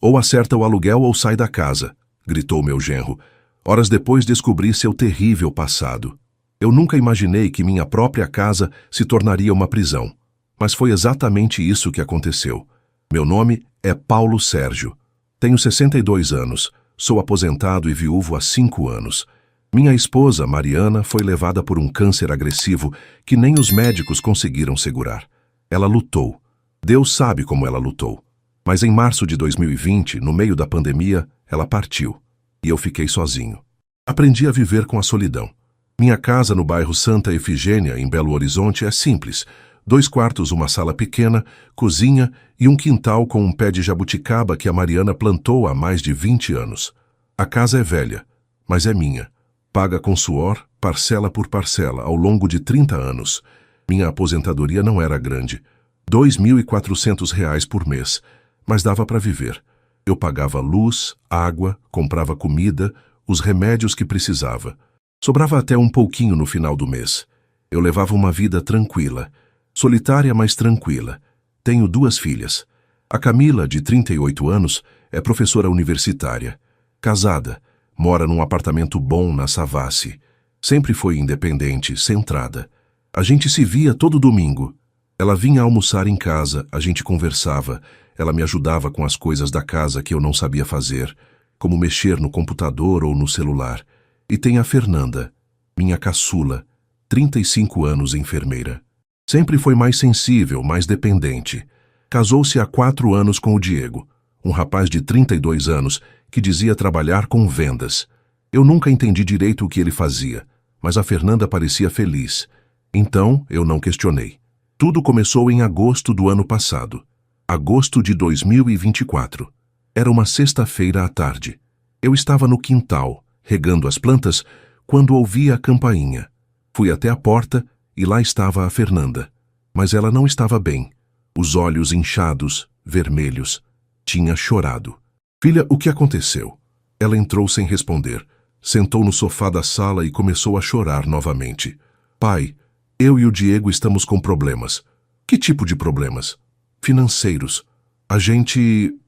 Ou acerta o aluguel ou sai da casa, gritou meu genro. Horas depois descobri seu terrível passado. Eu nunca imaginei que minha própria casa se tornaria uma prisão. Mas foi exatamente isso que aconteceu. Meu nome é Paulo Sérgio. Tenho 62 anos. Sou aposentado e viúvo há 5 anos. Minha esposa, Mariana, foi levada por um câncer agressivo que nem os médicos conseguiram segurar. Ela lutou. Deus sabe como ela lutou. Mas em março de 2020, no meio da pandemia, ela partiu. E eu fiquei sozinho. Aprendi a viver com a solidão. Minha casa no bairro Santa Efigênia, em Belo Horizonte, é simples. 2 quartos, uma sala pequena, cozinha e um quintal com um pé de jabuticaba que a Mariana plantou há mais de 20 anos. A casa é velha, mas é minha. Paga com suor, parcela por parcela, ao longo de 30 anos. Minha aposentadoria não era grande. R$ 2.400 por mês, mas dava para viver. Eu pagava luz, água, comprava comida, os remédios que precisava. Sobrava até um pouquinho no final do mês. Eu levava uma vida tranquila. Solitária, mas tranquila. Tenho 2 filhas. A Camila, de 38 anos, é professora universitária. Casada, mora num apartamento bom na Savassi. Sempre foi independente, centrada. A gente se via todo domingo. Ela vinha almoçar em casa, a gente conversava. Ela me ajudava com as coisas da casa que eu não sabia fazer, como mexer no computador ou no celular. E tem a Fernanda, minha caçula, 35 anos, enfermeira. Sempre foi mais sensível, mais dependente. Casou-se há 4 anos com o Diego, um rapaz de 32 anos que dizia trabalhar com vendas. Eu nunca entendi direito o que ele fazia, mas a Fernanda parecia feliz. Então, eu não questionei. Tudo começou em agosto do ano passado. Agosto de 2024. Era uma sexta-feira à tarde. Eu estava no quintal, regando as plantas, quando ouvi a campainha. Fui até a porta e lá estava a Fernanda. Mas ela não estava bem. Os olhos inchados, vermelhos. Tinha chorado. Filha, o que aconteceu? Ela entrou sem responder. Sentou no sofá da sala e começou a chorar novamente. Pai, eu e o Diego estamos com problemas. Que tipo de problemas? Financeiros. A gente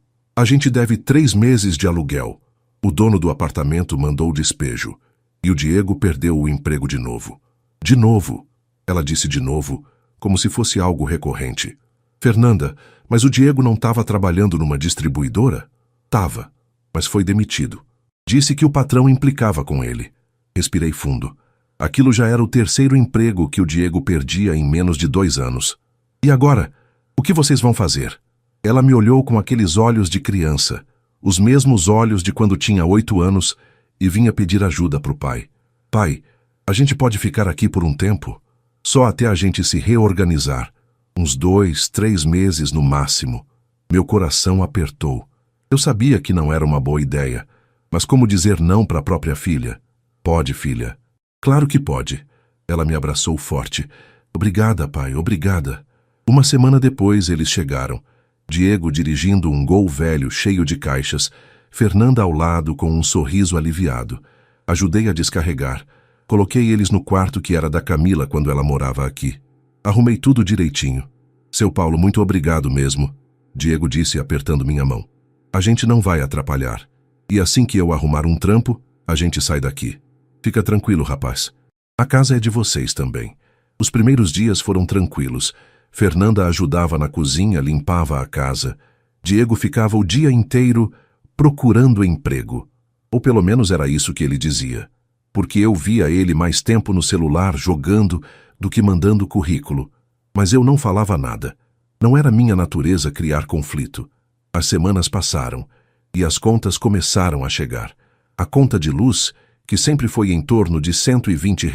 deve 3 meses de aluguel. O dono do apartamento mandou o despejo. E o Diego perdeu o emprego de novo. De novo. Ela disse de novo, como se fosse algo recorrente. Fernanda, mas o Diego não estava trabalhando numa distribuidora? Tava, mas foi demitido. Disse que o patrão implicava com ele. Respirei fundo. Aquilo já era o 3º emprego que o Diego perdia em menos de 2 anos. E agora? O que vocês vão fazer? Ela me olhou com aqueles olhos de criança, os mesmos olhos de quando tinha 8 anos, e vinha pedir ajuda pro pai. Pai, a gente pode ficar aqui por um tempo? Só até a gente se reorganizar. Uns 2, 3 meses no máximo. Meu coração apertou. Eu sabia que não era uma boa ideia, mas como dizer não para a própria filha? Pode, filha. Claro que pode. Ela me abraçou forte. Obrigada, pai, obrigada. Uma semana depois eles chegaram. Diego dirigindo um Gol velho cheio de caixas, Fernanda ao lado com um sorriso aliviado. Ajudei a descarregar. Coloquei eles no quarto que era da Camila quando ela morava aqui. Arrumei tudo direitinho. Seu Paulo, muito obrigado mesmo, Diego disse apertando minha mão. A gente não vai atrapalhar. E assim que eu arrumar um trampo, a gente sai daqui. Fica tranquilo, rapaz. A casa é de vocês também. Os primeiros dias foram tranquilos. Fernanda ajudava na cozinha, limpava a casa. Diego ficava o dia inteiro procurando emprego. Ou pelo menos era isso que ele dizia. Porque eu via ele mais tempo no celular jogando do que mandando currículo. Mas eu não falava nada. Não era minha natureza criar conflito. As semanas passaram e as contas começaram a chegar. A conta de luz, que sempre foi em torno de R$ 120,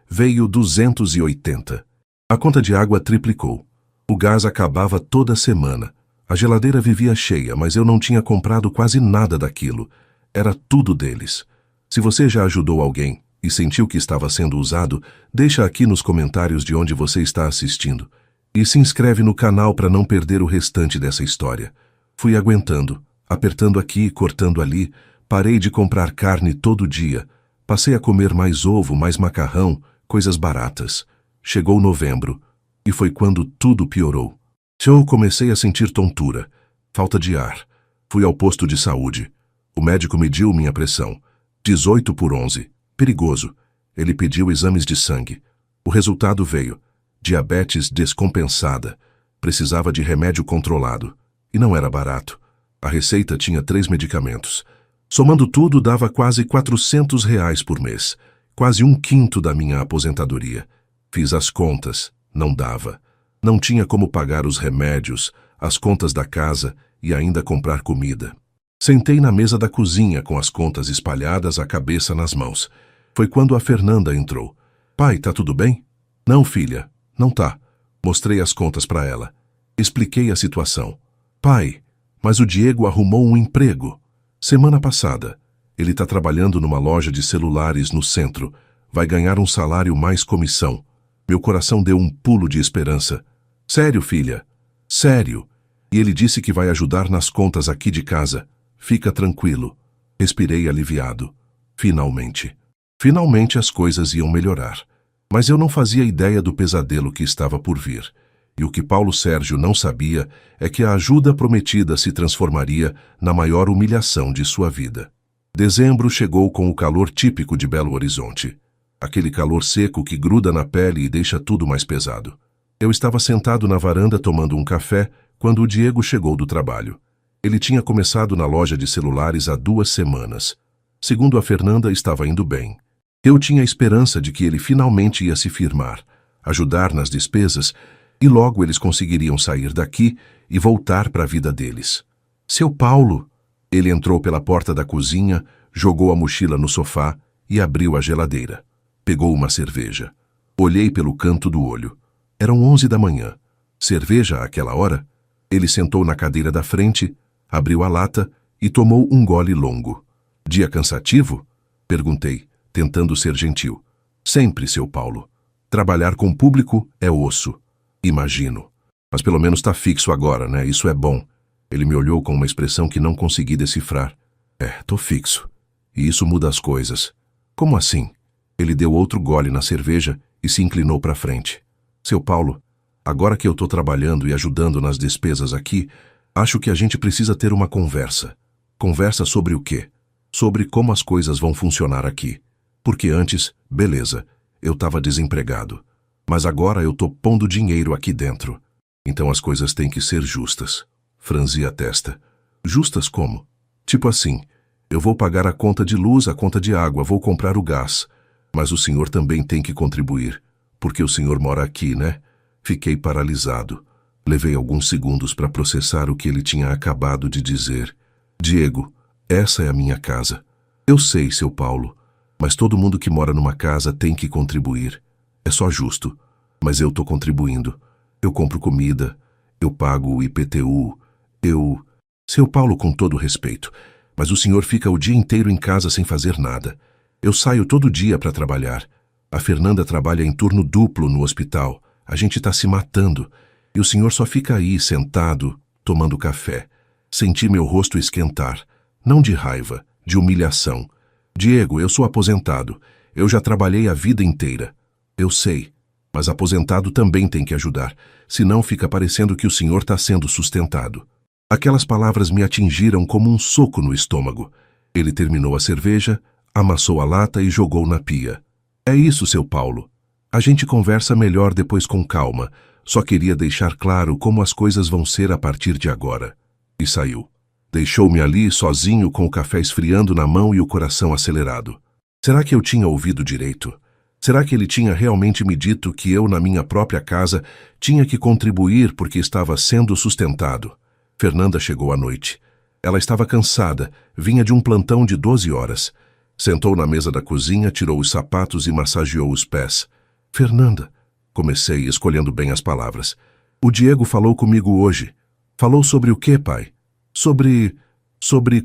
veio 280. A conta de água triplicou. O gás acabava toda semana. A geladeira vivia cheia, mas eu não tinha comprado quase nada daquilo. Era tudo deles. Se você já ajudou alguém e sentiu que estava sendo usado, deixa aqui nos comentários de onde você está assistindo. E se inscreve no canal para não perder o restante dessa história. Fui aguentando, apertando aqui, cortando ali. Parei de comprar carne todo dia. Passei a comer mais ovo, mais macarrão, coisas baratas. Chegou novembro, e foi quando tudo piorou. Eu comecei a sentir tontura, falta de ar, Fui ao posto de saúde. O médico mediu minha pressão. 18/11. Perigoso. Ele pediu exames de sangue. O resultado veio. Diabetes descompensada. Precisava de remédio controlado. E não era barato. A receita tinha 3 medicamentos. Somando tudo, dava quase R$ 400 por mês. Quase 1/5 da minha aposentadoria. Fiz as contas. Não dava. Não tinha como pagar os remédios, as contas da casa e ainda comprar comida. Sentei na mesa da cozinha com as contas espalhadas, a cabeça nas mãos. Foi quando a Fernanda entrou. Pai, tá tudo bem? Não, filha, não tá. Mostrei as contas para ela. Expliquei a situação. Pai, mas o Diego arrumou um emprego. Semana passada. Ele tá trabalhando numa loja de celulares no centro. Vai ganhar um salário mais comissão. Meu coração deu um pulo de esperança. Sério, filha? Sério. E ele disse que vai ajudar nas contas aqui de casa. Fica tranquilo. Respirei aliviado. Finalmente. Finalmente as coisas iam melhorar. Mas eu não fazia ideia do pesadelo que estava por vir. E o que Paulo Sérgio não sabia é que a ajuda prometida se transformaria na maior humilhação de sua vida. Dezembro chegou com o calor típico de Belo Horizonte. Aquele calor seco que gruda na pele e deixa tudo mais pesado. Eu estava sentado na varanda tomando um café quando o Diego chegou do trabalho. Ele tinha começado na loja de celulares há 2 semanas. Segundo a Fernanda, estava indo bem. Eu tinha esperança de que ele finalmente ia se firmar, ajudar nas despesas, e logo eles conseguiriam sair daqui e voltar para a vida deles. Seu Paulo! Ele entrou pela porta da cozinha, jogou a mochila no sofá e abriu a geladeira. Pegou uma cerveja. Olhei pelo canto do olho. Eram 11 da manhã. Cerveja àquela hora? Ele sentou na cadeira da frente, abriu a lata e tomou um gole longo. Dia cansativo? Perguntei, tentando ser gentil. Sempre, seu Paulo. Trabalhar com público é osso. Imagino. Mas pelo menos tá fixo agora, né? Isso é bom. Ele me olhou com uma expressão que não consegui decifrar. Tô fixo. E isso muda as coisas. Como assim? Ele deu outro gole na cerveja e se inclinou para frente. Seu Paulo, agora que eu tô trabalhando e ajudando nas despesas aqui, acho que a gente precisa ter uma conversa. Conversa sobre o quê? Sobre como as coisas vão funcionar aqui. Porque antes, beleza, eu estava desempregado. Mas agora eu tô pondo dinheiro aqui dentro. Então as coisas têm que ser justas. Franzi a testa. Justas como? Tipo assim, eu vou pagar a conta de luz, a conta de água, vou comprar o gás. Mas o senhor também tem que contribuir. Porque o senhor mora aqui, né? Fiquei paralisado. Levei alguns segundos para processar o que ele tinha acabado de dizer. Diego, essa é a minha casa. Eu sei, seu Paulo, mas todo mundo que mora numa casa tem que contribuir. É só justo. Mas eu tô contribuindo. Eu compro comida, eu pago o IPTU, Seu Paulo, com todo respeito, mas o senhor fica o dia inteiro em casa sem fazer nada. Eu saio todo dia para trabalhar. A Fernanda trabalha em turno duplo no hospital. A gente tá se matando. E o senhor só fica aí, sentado, tomando café. Senti meu rosto esquentar. Não de raiva, de humilhação. Diego, eu sou aposentado. Eu já trabalhei a vida inteira. Eu sei, mas aposentado também tem que ajudar. Senão fica parecendo que o senhor está sendo sustentado. Aquelas palavras me atingiram como um soco no estômago. Ele terminou a cerveja, amassou a lata e jogou na pia. É isso, seu Paulo. A gente conversa melhor depois com calma. Só queria deixar claro como as coisas vão ser a partir de agora. E saiu. Deixou-me ali, sozinho, com o café esfriando na mão e o coração acelerado. Será que eu tinha ouvido direito? Será que ele tinha realmente me dito que eu, na minha própria casa, tinha que contribuir porque estava sendo sustentado? Fernanda chegou à noite. Ela estava cansada, vinha de um plantão de 12 horas. Sentou na mesa da cozinha, tirou os sapatos e massageou os pés. Fernanda, comecei, escolhendo bem as palavras. O Diego falou comigo hoje. Falou sobre o quê, pai? Sobre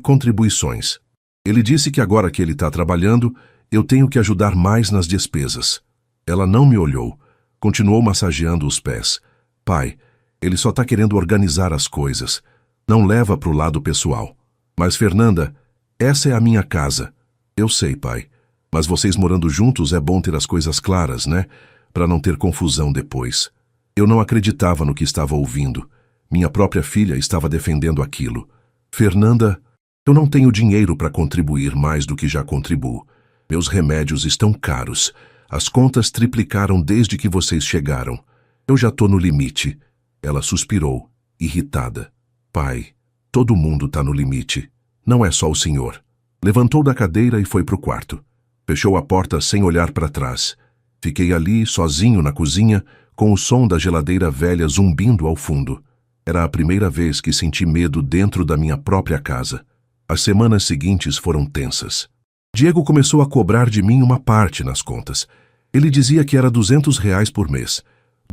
contribuições. Ele disse que agora que ele está trabalhando, eu tenho que ajudar mais nas despesas. Ela não me olhou. Continuou massageando os pés. Pai, ele só está querendo organizar as coisas. Não leva para o lado pessoal. Mas, Fernanda, essa é a minha casa. Eu sei, pai. Mas vocês morando juntos é bom ter as coisas claras, né? Para não ter confusão depois. Eu não acreditava no que estava ouvindo. Minha própria filha estava defendendo aquilo. Fernanda, eu não tenho dinheiro para contribuir mais do que já contribuo. Meus remédios estão caros. As contas triplicaram desde que vocês chegaram. Eu já tô no limite. Ela suspirou, irritada. Pai, todo mundo tá no limite. Não é só o senhor. Levantou da cadeira e foi pro quarto. Fechou a porta sem olhar para trás. Fiquei ali, sozinho na cozinha, com o som da geladeira velha zumbindo ao fundo. Era a primeira vez que senti medo dentro da minha própria casa. As semanas seguintes foram tensas. Diego começou a cobrar de mim uma parte nas contas. Ele dizia que era R$ 200 por mês.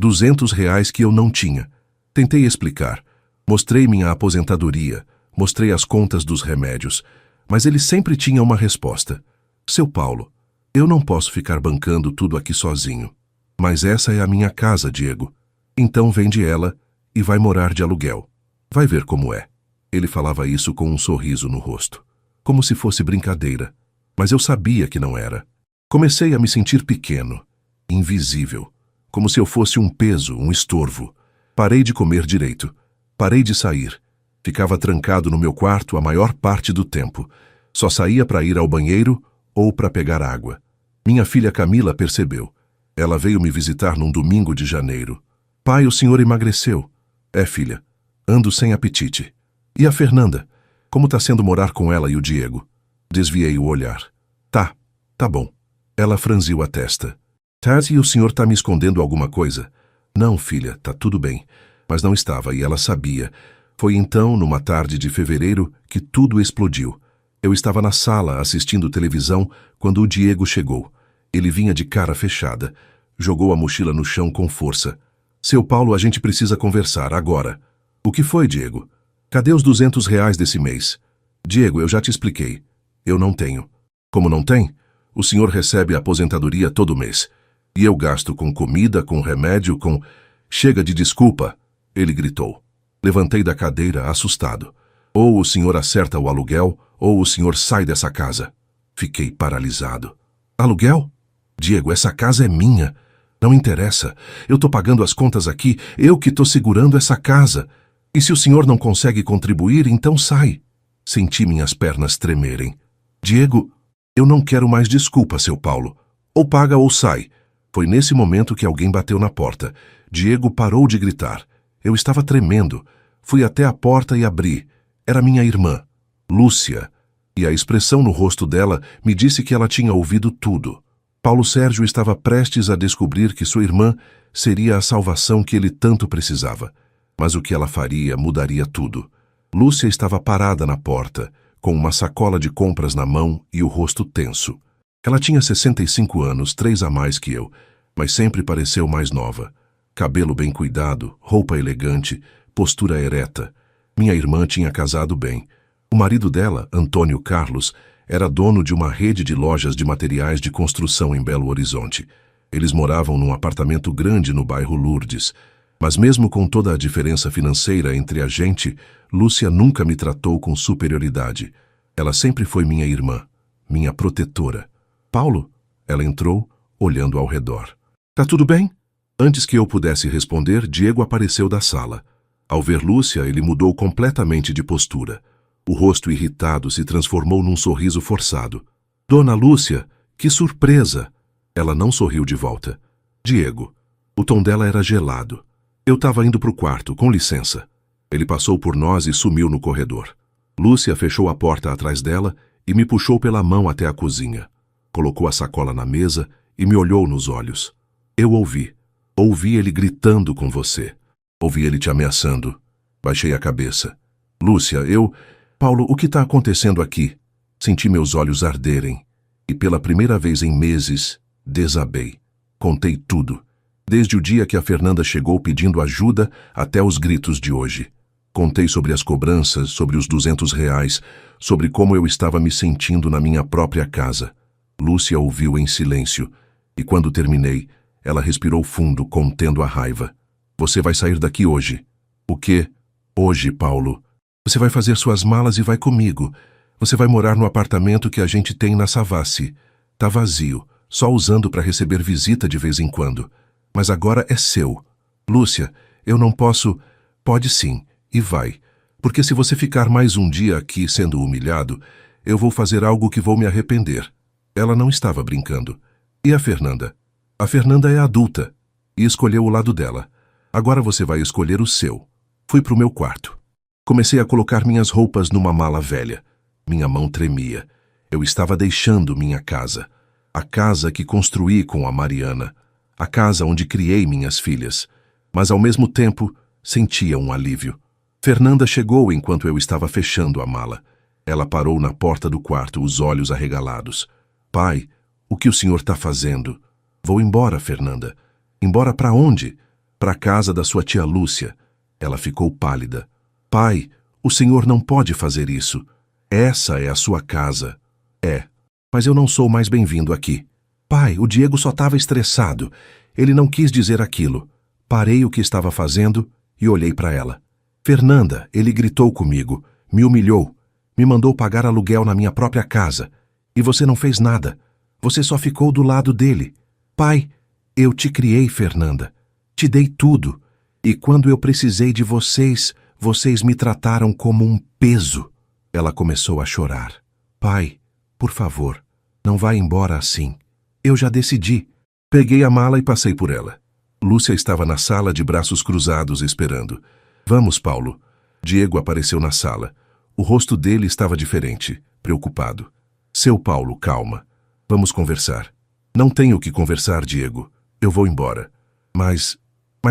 R$ 200 que eu não tinha. Tentei explicar. Mostrei minha aposentadoria. Mostrei as contas dos remédios. Mas ele sempre tinha uma resposta. Seu Paulo, eu não posso ficar bancando tudo aqui sozinho. Mas essa é a minha casa, Diego. Então vende ela e vai morar de aluguel. Vai ver como é. Ele falava isso com um sorriso no rosto. Como se fosse brincadeira. Mas eu sabia que não era. Comecei a me sentir pequeno, invisível, como se eu fosse um peso, um estorvo. Parei de comer direito. Parei de sair. Ficava trancado no meu quarto a maior parte do tempo. Só saía para ir ao banheiro ou para pegar água. Minha filha Camila percebeu. Ela veio me visitar num domingo de janeiro. Pai, o senhor emagreceu. É, filha. Ando sem apetite. E a Fernanda? Como tá sendo morar com ela e o Diego? Desviei o olhar. Tá bom. Ela franziu a testa. Tati, o senhor tá me escondendo alguma coisa? Não, filha, tá tudo bem. Mas não estava, e ela sabia. Foi então, numa tarde de fevereiro, que tudo explodiu. Eu estava na sala assistindo televisão quando o Diego chegou. Ele vinha de cara fechada. Jogou a mochila no chão com força. Seu Paulo, a gente precisa conversar, agora. O que foi, Diego? Cadê os R$ 200 desse mês? Diego, eu já te expliquei. Eu não tenho. Como não tem? O senhor recebe a aposentadoria todo mês. E eu gasto com comida, com remédio, com... Chega de desculpa, ele gritou. Levantei da cadeira, assustado. Ou o senhor acerta o aluguel, ou o senhor sai dessa casa. Fiquei paralisado. Aluguel? Diego, essa casa é minha. Não interessa. Eu tô pagando as contas aqui, eu que tô segurando essa casa. E se o senhor não consegue contribuir, então sai. Senti minhas pernas tremerem. Diego, eu não quero mais desculpa, seu Paulo. Ou paga ou sai. Foi nesse momento que alguém bateu na porta. Diego parou de gritar. Eu estava tremendo. Fui até a porta e abri. Era minha irmã, Lúcia. E a expressão no rosto dela me disse que ela tinha ouvido tudo. Paulo Sérgio estava prestes a descobrir que sua irmã seria a salvação que ele tanto precisava. Mas o que ela faria mudaria tudo. Lúcia estava parada na porta, com uma sacola de compras na mão e o rosto tenso. Ela tinha 65 anos, 3 a mais que eu, mas sempre pareceu mais nova. Cabelo bem cuidado, roupa elegante, postura ereta. Minha irmã tinha casado bem. O marido dela, Antônio Carlos, era dono de uma rede de lojas de materiais de construção em Belo Horizonte. Eles moravam num apartamento grande no bairro Lourdes. Mas mesmo com toda a diferença financeira entre a gente, Lúcia nunca me tratou com superioridade. Ela sempre foi minha irmã, minha protetora. Paulo? Ela entrou, olhando ao redor. Tá tudo bem? Antes que eu pudesse responder, Diego apareceu da sala. Ao ver Lúcia, ele mudou completamente de postura. O rosto irritado se transformou num sorriso forçado. Dona Lúcia, que surpresa! Ela não sorriu de volta. Diego. O tom dela era gelado. Eu estava indo para o quarto, com licença. Ele passou por nós e sumiu no corredor. Lúcia fechou a porta atrás dela e me puxou pela mão até a cozinha. Colocou a sacola na mesa e me olhou nos olhos. Eu ouvi. Ouvi ele gritando com você. Ouvi ele te ameaçando. Baixei a cabeça. Lúcia, Paulo, o que está acontecendo aqui? Senti meus olhos arderem. E pela primeira vez em meses, desabei. Contei tudo. Desde o dia que a Fernanda chegou pedindo ajuda até os gritos de hoje. Contei sobre as cobranças, sobre os R$ 200, sobre como eu estava me sentindo na minha própria casa. Lúcia ouviu em silêncio, e quando terminei, ela respirou fundo, contendo a raiva. Você vai sair daqui hoje. O quê? Hoje, Paulo. Você vai fazer suas malas e vai comigo. Você vai morar no apartamento que a gente tem na Savassi. Tá vazio, só usando para receber visita de vez em quando. Mas agora é seu. Lúcia, eu não posso... Pode sim, e vai. Porque se você ficar mais um dia aqui sendo humilhado, eu vou fazer algo que vou me arrepender. Ela não estava brincando. E a Fernanda? A Fernanda é adulta e escolheu o lado dela. Agora você vai escolher o seu. Fui para o meu quarto. Comecei a colocar minhas roupas numa mala velha. Minha mão tremia. Eu estava deixando minha casa. A casa que construí com a Mariana. A casa onde criei minhas filhas. Mas ao mesmo tempo, sentia um alívio. Fernanda chegou enquanto eu estava fechando a mala. Ela parou na porta do quarto, os olhos arregalados. Pai, o que o senhor está fazendo? Vou embora, Fernanda. Embora para onde? Para a casa da sua tia Lúcia. Ela ficou pálida. Pai, o senhor não pode fazer isso. Essa é a sua casa. É, mas eu não sou mais bem-vindo aqui. Pai, o Diego só estava estressado. Ele não quis dizer aquilo. Parei o que estava fazendo e olhei para ela. Fernanda, ele gritou comigo, me humilhou, me mandou pagar aluguel na minha própria casa. E você não fez nada. Você só ficou do lado dele. Pai, eu te criei, Fernanda. Te dei tudo. E quando eu precisei de vocês, vocês me trataram como um peso. Ela começou a chorar. Pai, por favor, não vá embora assim. Eu já decidi. Peguei a mala e passei por ela. Lúcia estava na sala de braços cruzados esperando. Vamos, Paulo. Diego apareceu na sala. O rosto dele estava diferente, preocupado. Seu Paulo, calma. Vamos conversar. Não tenho o que conversar, Diego. Eu vou embora. Mas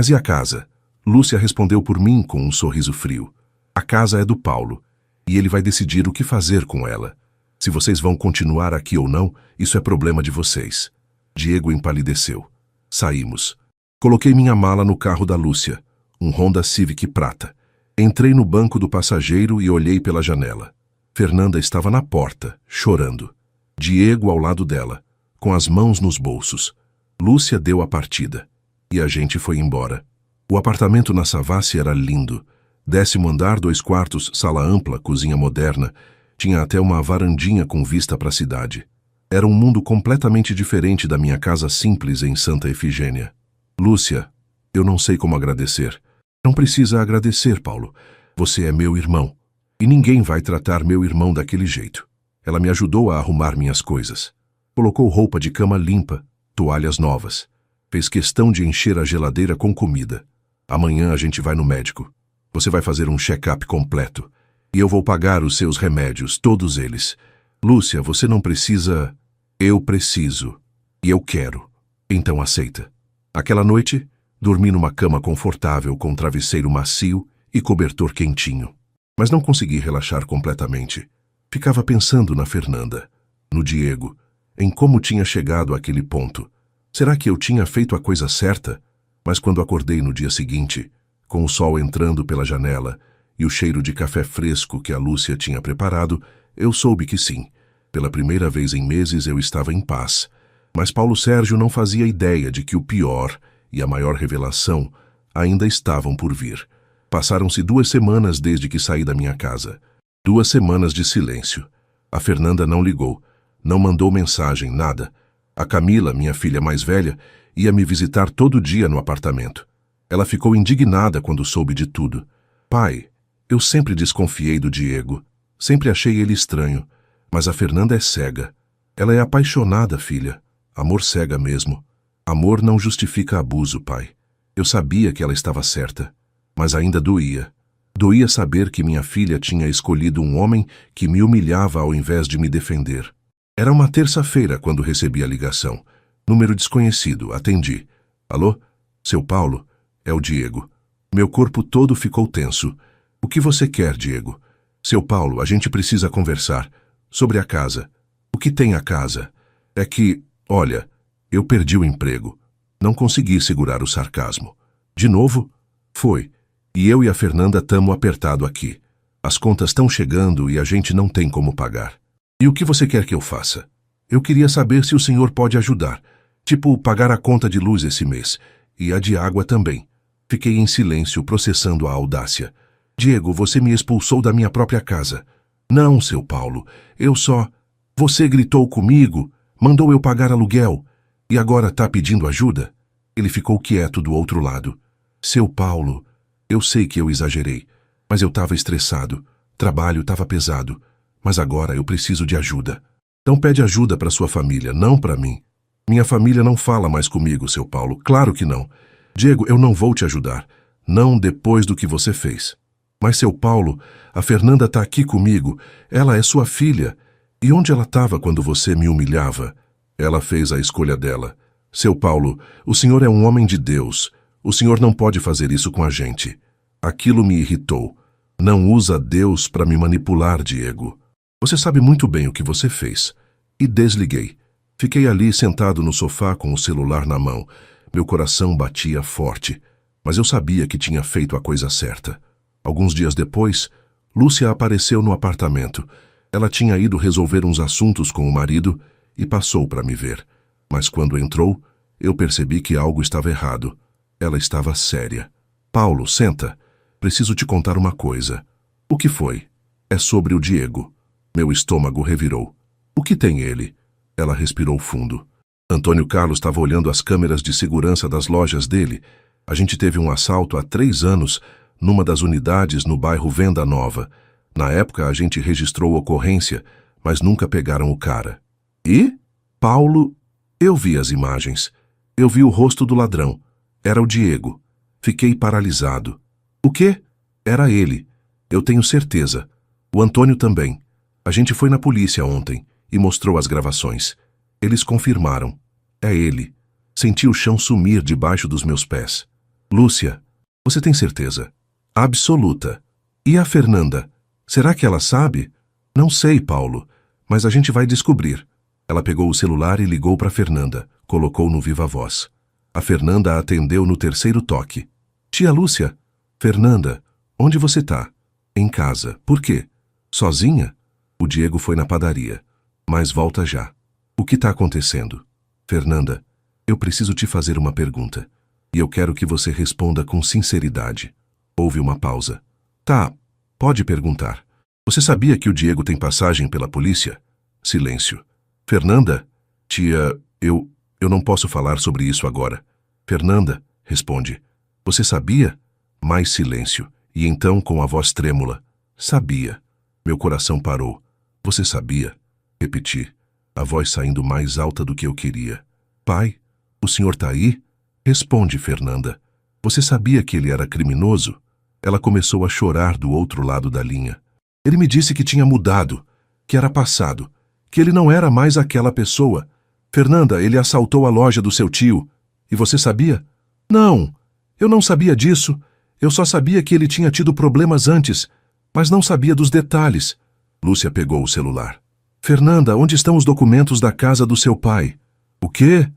e a casa? Lúcia respondeu por mim com um sorriso frio. A casa é do Paulo, e ele vai decidir o que fazer com ela. Se vocês vão continuar aqui ou não, isso é problema de vocês. Diego empalideceu. Saímos. Coloquei minha mala no carro da Lúcia, um Honda Civic prata. Entrei no banco do passageiro e olhei pela janela. Fernanda estava na porta, chorando. Diego ao lado dela, com as mãos nos bolsos. Lúcia deu a partida, e a gente foi embora. O apartamento na Savassi era lindo. 10º andar, 2 quartos, sala ampla, cozinha moderna. Tinha até uma varandinha com vista para a cidade. Era um mundo completamente diferente da minha casa simples em Santa Efigênia. Lúcia, eu não sei como agradecer. Não precisa agradecer, Paulo. Você é meu irmão. E ninguém vai tratar meu irmão daquele jeito. Ela me ajudou a arrumar minhas coisas. Colocou roupa de cama limpa, toalhas novas. Fez questão de encher a geladeira com comida. Amanhã a gente vai no médico. Você vai fazer um check-up completo. E eu vou pagar os seus remédios, todos eles. Lúcia, você não precisa... Eu preciso. E eu quero. Então aceita. Aquela noite, dormi numa cama confortável com travesseiro macio e cobertor quentinho. Mas não consegui relaxar completamente. Ficava pensando na Fernanda, no Diego, em como tinha chegado àquele ponto. Será que eu tinha feito a coisa certa? Mas quando acordei no dia seguinte, com o sol entrando pela janela e o cheiro de café fresco que a Lúcia tinha preparado, eu soube que sim. Pela primeira vez em meses eu estava em paz. Mas Paulo Sérgio não fazia ideia de que o pior e a maior revelação ainda estavam por vir. Passaram-se 2 semanas desde que saí da minha casa. 2 semanas de silêncio. A Fernanda não ligou, não mandou mensagem, nada. A Camila, minha filha mais velha, ia me visitar todo dia no apartamento. Ela ficou indignada quando soube de tudo. Pai, eu sempre desconfiei do Diego. Sempre achei ele estranho. Mas a Fernanda é cega. Ela é apaixonada, filha. Amor cega mesmo. Amor não justifica abuso, pai. Eu sabia que ela estava certa. Mas ainda doía. Doía saber que minha filha tinha escolhido um homem que me humilhava ao invés de me defender. Era uma terça-feira quando recebi a ligação. Número desconhecido, atendi. Alô? Seu Paulo? É o Diego. Meu corpo todo ficou tenso. O que você quer, Diego? Seu Paulo, a gente precisa conversar. Sobre a casa. O que tem a casa? É que, olha, eu perdi o emprego. Não consegui segurar o sarcasmo. De novo? Foi. E eu e a Fernanda tamo apertado aqui. As contas estão chegando e a gente não tem como pagar. E o que você quer que eu faça? Eu queria saber se o senhor pode ajudar. Tipo, pagar a conta de luz esse mês. E a de água também. Fiquei em silêncio, processando a audácia. Diego, você me expulsou da minha própria casa. Não, seu Paulo. Eu só... Você gritou comigo, mandou eu pagar aluguel. E agora tá pedindo ajuda? Ele ficou quieto do outro lado. Seu Paulo, eu sei que eu exagerei. Mas eu estava estressado. Trabalho estava pesado. Mas agora eu preciso de ajuda. Então pede ajuda para sua família, não para mim. Minha família não fala mais comigo, seu Paulo. Claro que não. Diego, eu não vou te ajudar. Não depois do que você fez. Mas, seu Paulo, a Fernanda está aqui comigo. Ela é sua filha. E onde ela estava quando você me humilhava? Ela fez a escolha dela. Seu Paulo, o senhor é um homem de Deus. O senhor não pode fazer isso com a gente. Aquilo me irritou. Não usa Deus para me manipular, Diego. Você sabe muito bem o que você fez. E desliguei. Fiquei ali sentado no sofá com o celular na mão. Meu coração batia forte, mas eu sabia que tinha feito a coisa certa. Alguns dias depois, Lúcia apareceu no apartamento. Ela tinha ido resolver uns assuntos com o marido e passou para me ver. Mas quando entrou, eu percebi que algo estava errado. Ela estava séria. Paulo, senta. Preciso te contar uma coisa. O que foi? É sobre o Diego. Meu estômago revirou. O que tem ele? Ela respirou fundo. Antônio Carlos estava olhando as câmeras de segurança das lojas dele. A gente teve um assalto há 3 anos numa das unidades no bairro Venda Nova. Na época a gente registrou ocorrência, mas nunca pegaram o cara. E? Paulo, eu vi as imagens. Eu vi o rosto do ladrão. Era o Diego. Fiquei paralisado. O quê? Era ele. Eu tenho certeza. O Antônio também. A gente foi na polícia ontem e mostrou as gravações. Eles confirmaram. É ele. Senti o chão sumir debaixo dos meus pés. Lúcia, você tem certeza? Absoluta. E a Fernanda? Será que ela sabe? Não sei, Paulo, mas a gente vai descobrir. Ela pegou o celular e ligou para Fernanda. Colocou no viva-voz. A Fernanda atendeu no 3º toque. Tia Lúcia. Fernanda, onde você tá? Em casa. Por quê? Sozinha? O Diego foi na padaria. Mas volta já. O que está acontecendo? Fernanda, eu preciso te fazer uma pergunta. E eu quero que você responda com sinceridade. Houve uma pausa. Tá, pode perguntar. Você sabia que o Diego tem passagem pela polícia? Silêncio. Fernanda? Tia, eu não posso falar sobre isso agora. Fernanda, responde. Você sabia? Mais silêncio. E então, com a voz trêmula. Sabia. Meu coração parou. Você sabia? Repeti, a voz saindo mais alta do que eu queria. Pai, o senhor tá aí? Responde, Fernanda. Você sabia que ele era criminoso? Ela começou a chorar do outro lado da linha. Ele me disse que tinha mudado, que era passado, que ele não era mais aquela pessoa. Fernanda, ele assaltou a loja do seu tio. E você sabia? Não, eu não sabia disso. Eu só sabia que ele tinha tido problemas antes, mas não sabia dos detalhes. Lúcia pegou o celular. Fernanda, onde estão os documentos da casa do seu pai? O quê?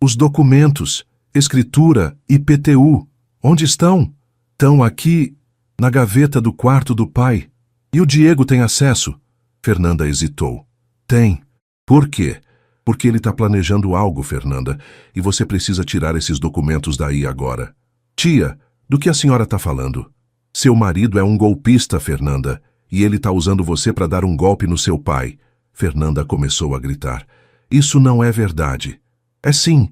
Os documentos, escritura, IPTU. Onde estão? Estão aqui, na gaveta do quarto do pai. E o Diego tem acesso? Fernanda hesitou. Tem. Por quê? Porque ele está planejando algo, Fernanda, e você precisa tirar esses documentos daí agora. Tia, do que a senhora está falando? Seu marido é um golpista, Fernanda, e ele está usando você para dar um golpe no seu pai. Fernanda começou a gritar. Isso não é verdade. É sim,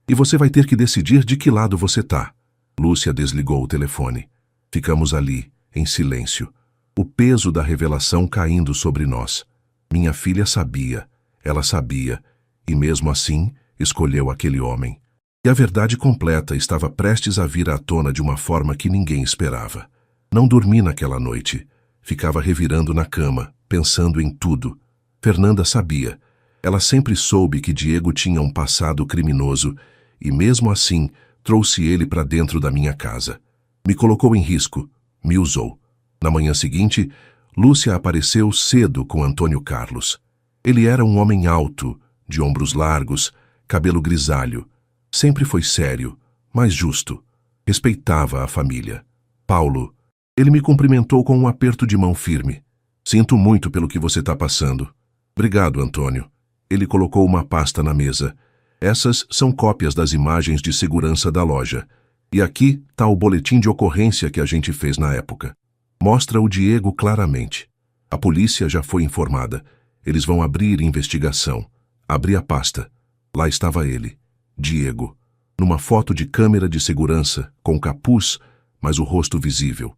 e você vai ter que decidir de que lado você tá. Lúcia desligou o telefone. Ficamos ali, em silêncio. O peso da revelação caindo sobre nós. Minha filha sabia, ela sabia, e mesmo assim escolheu aquele homem. E a verdade completa estava prestes a vir à tona de uma forma que ninguém esperava. Não dormi naquela noite. Ficava revirando na cama, pensando em tudo. Fernanda sabia. Ela sempre soube que Diego tinha um passado criminoso e, mesmo assim, trouxe ele para dentro da minha casa. Me colocou em risco, me usou. Na manhã seguinte, Lúcia apareceu cedo com Antônio Carlos. Ele era um homem alto, de ombros largos, cabelo grisalho. Sempre foi sério, mas justo. Respeitava a família. Paulo, ele me cumprimentou com um aperto de mão firme. Sinto muito pelo que você está passando. Obrigado, Antônio. Ele colocou uma pasta na mesa. Essas são cópias das imagens de segurança da loja. E aqui está o boletim de ocorrência que a gente fez na época. Mostra o Diego claramente. A polícia já foi informada. Eles vão abrir investigação. Abri a pasta. Lá estava ele, Diego, numa foto de câmera de segurança, com capuz, mas o rosto visível.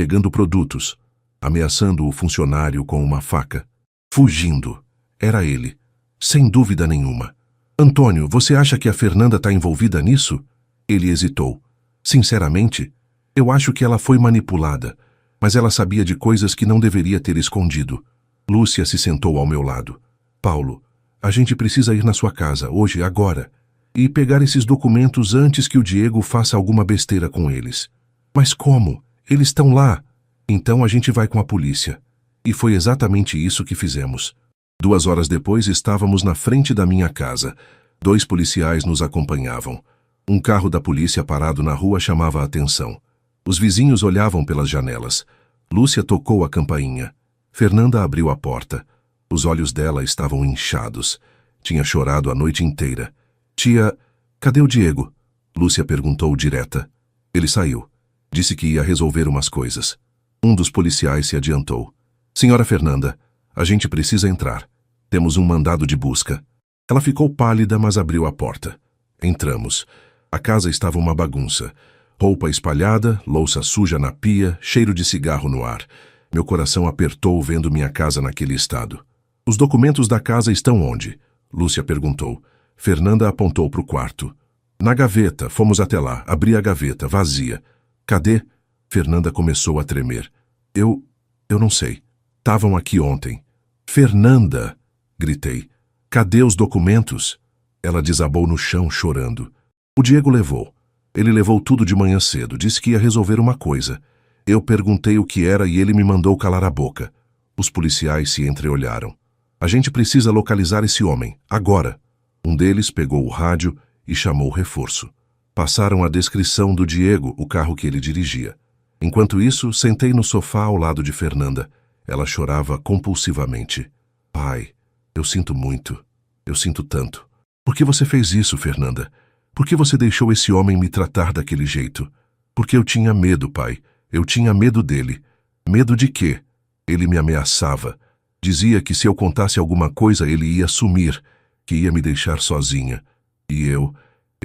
pegando produtos, ameaçando o funcionário com uma faca. Fugindo. Era ele. Sem dúvida nenhuma. Antônio, você acha que a Fernanda está envolvida nisso? Ele hesitou. Sinceramente, eu acho que ela foi manipulada, mas ela sabia de coisas que não deveria ter escondido. Lúcia se sentou ao meu lado. Paulo, a gente precisa ir na sua casa, hoje, agora, e pegar esses documentos antes que o Diego faça alguma besteira com eles. Mas como? Eles estão lá. Então a gente vai com a polícia. E foi exatamente isso que fizemos. 2 horas depois estávamos na frente da minha casa. 2 policiais nos acompanhavam. Um carro da polícia parado na rua chamava a atenção. Os vizinhos olhavam pelas janelas. Lúcia tocou a campainha. Fernanda abriu a porta. Os olhos dela estavam inchados. Tinha chorado a noite inteira. Tia, cadê o Diego? Lúcia perguntou direta. Ele saiu. Disse que ia resolver umas coisas. Um dos policiais se adiantou. Senhora Fernanda, a gente precisa entrar. Temos um mandado de busca. Ela ficou pálida, mas abriu a porta. Entramos. A casa estava uma bagunça. Roupa espalhada, louça suja na pia, cheiro de cigarro no ar. Meu coração apertou vendo minha casa naquele estado. Os documentos da casa estão onde? Lúcia perguntou. Fernanda apontou para o quarto. Na gaveta, fomos até lá. Abri a gaveta, vazia. Cadê? Fernanda começou a tremer. Eu não sei. Estavam aqui ontem. Fernanda! Gritei. Cadê os documentos? Ela desabou no chão, chorando. O Diego levou. Ele levou tudo de manhã cedo, disse que ia resolver uma coisa. Eu perguntei o que era e ele me mandou calar a boca. Os policiais se entreolharam. A gente precisa localizar esse homem, agora. Um deles pegou o rádio e chamou o reforço. Passaram a descrição do Diego, o carro que ele dirigia. Enquanto isso, sentei no sofá ao lado de Fernanda. Ela chorava compulsivamente. Pai, eu sinto muito. Eu sinto tanto. Por que você fez isso, Fernanda? Por que você deixou esse homem me tratar daquele jeito? Porque eu tinha medo, pai. Eu tinha medo dele. Medo de quê? Ele me ameaçava. Dizia que se eu contasse alguma coisa ele ia sumir, que ia me deixar sozinha. E eu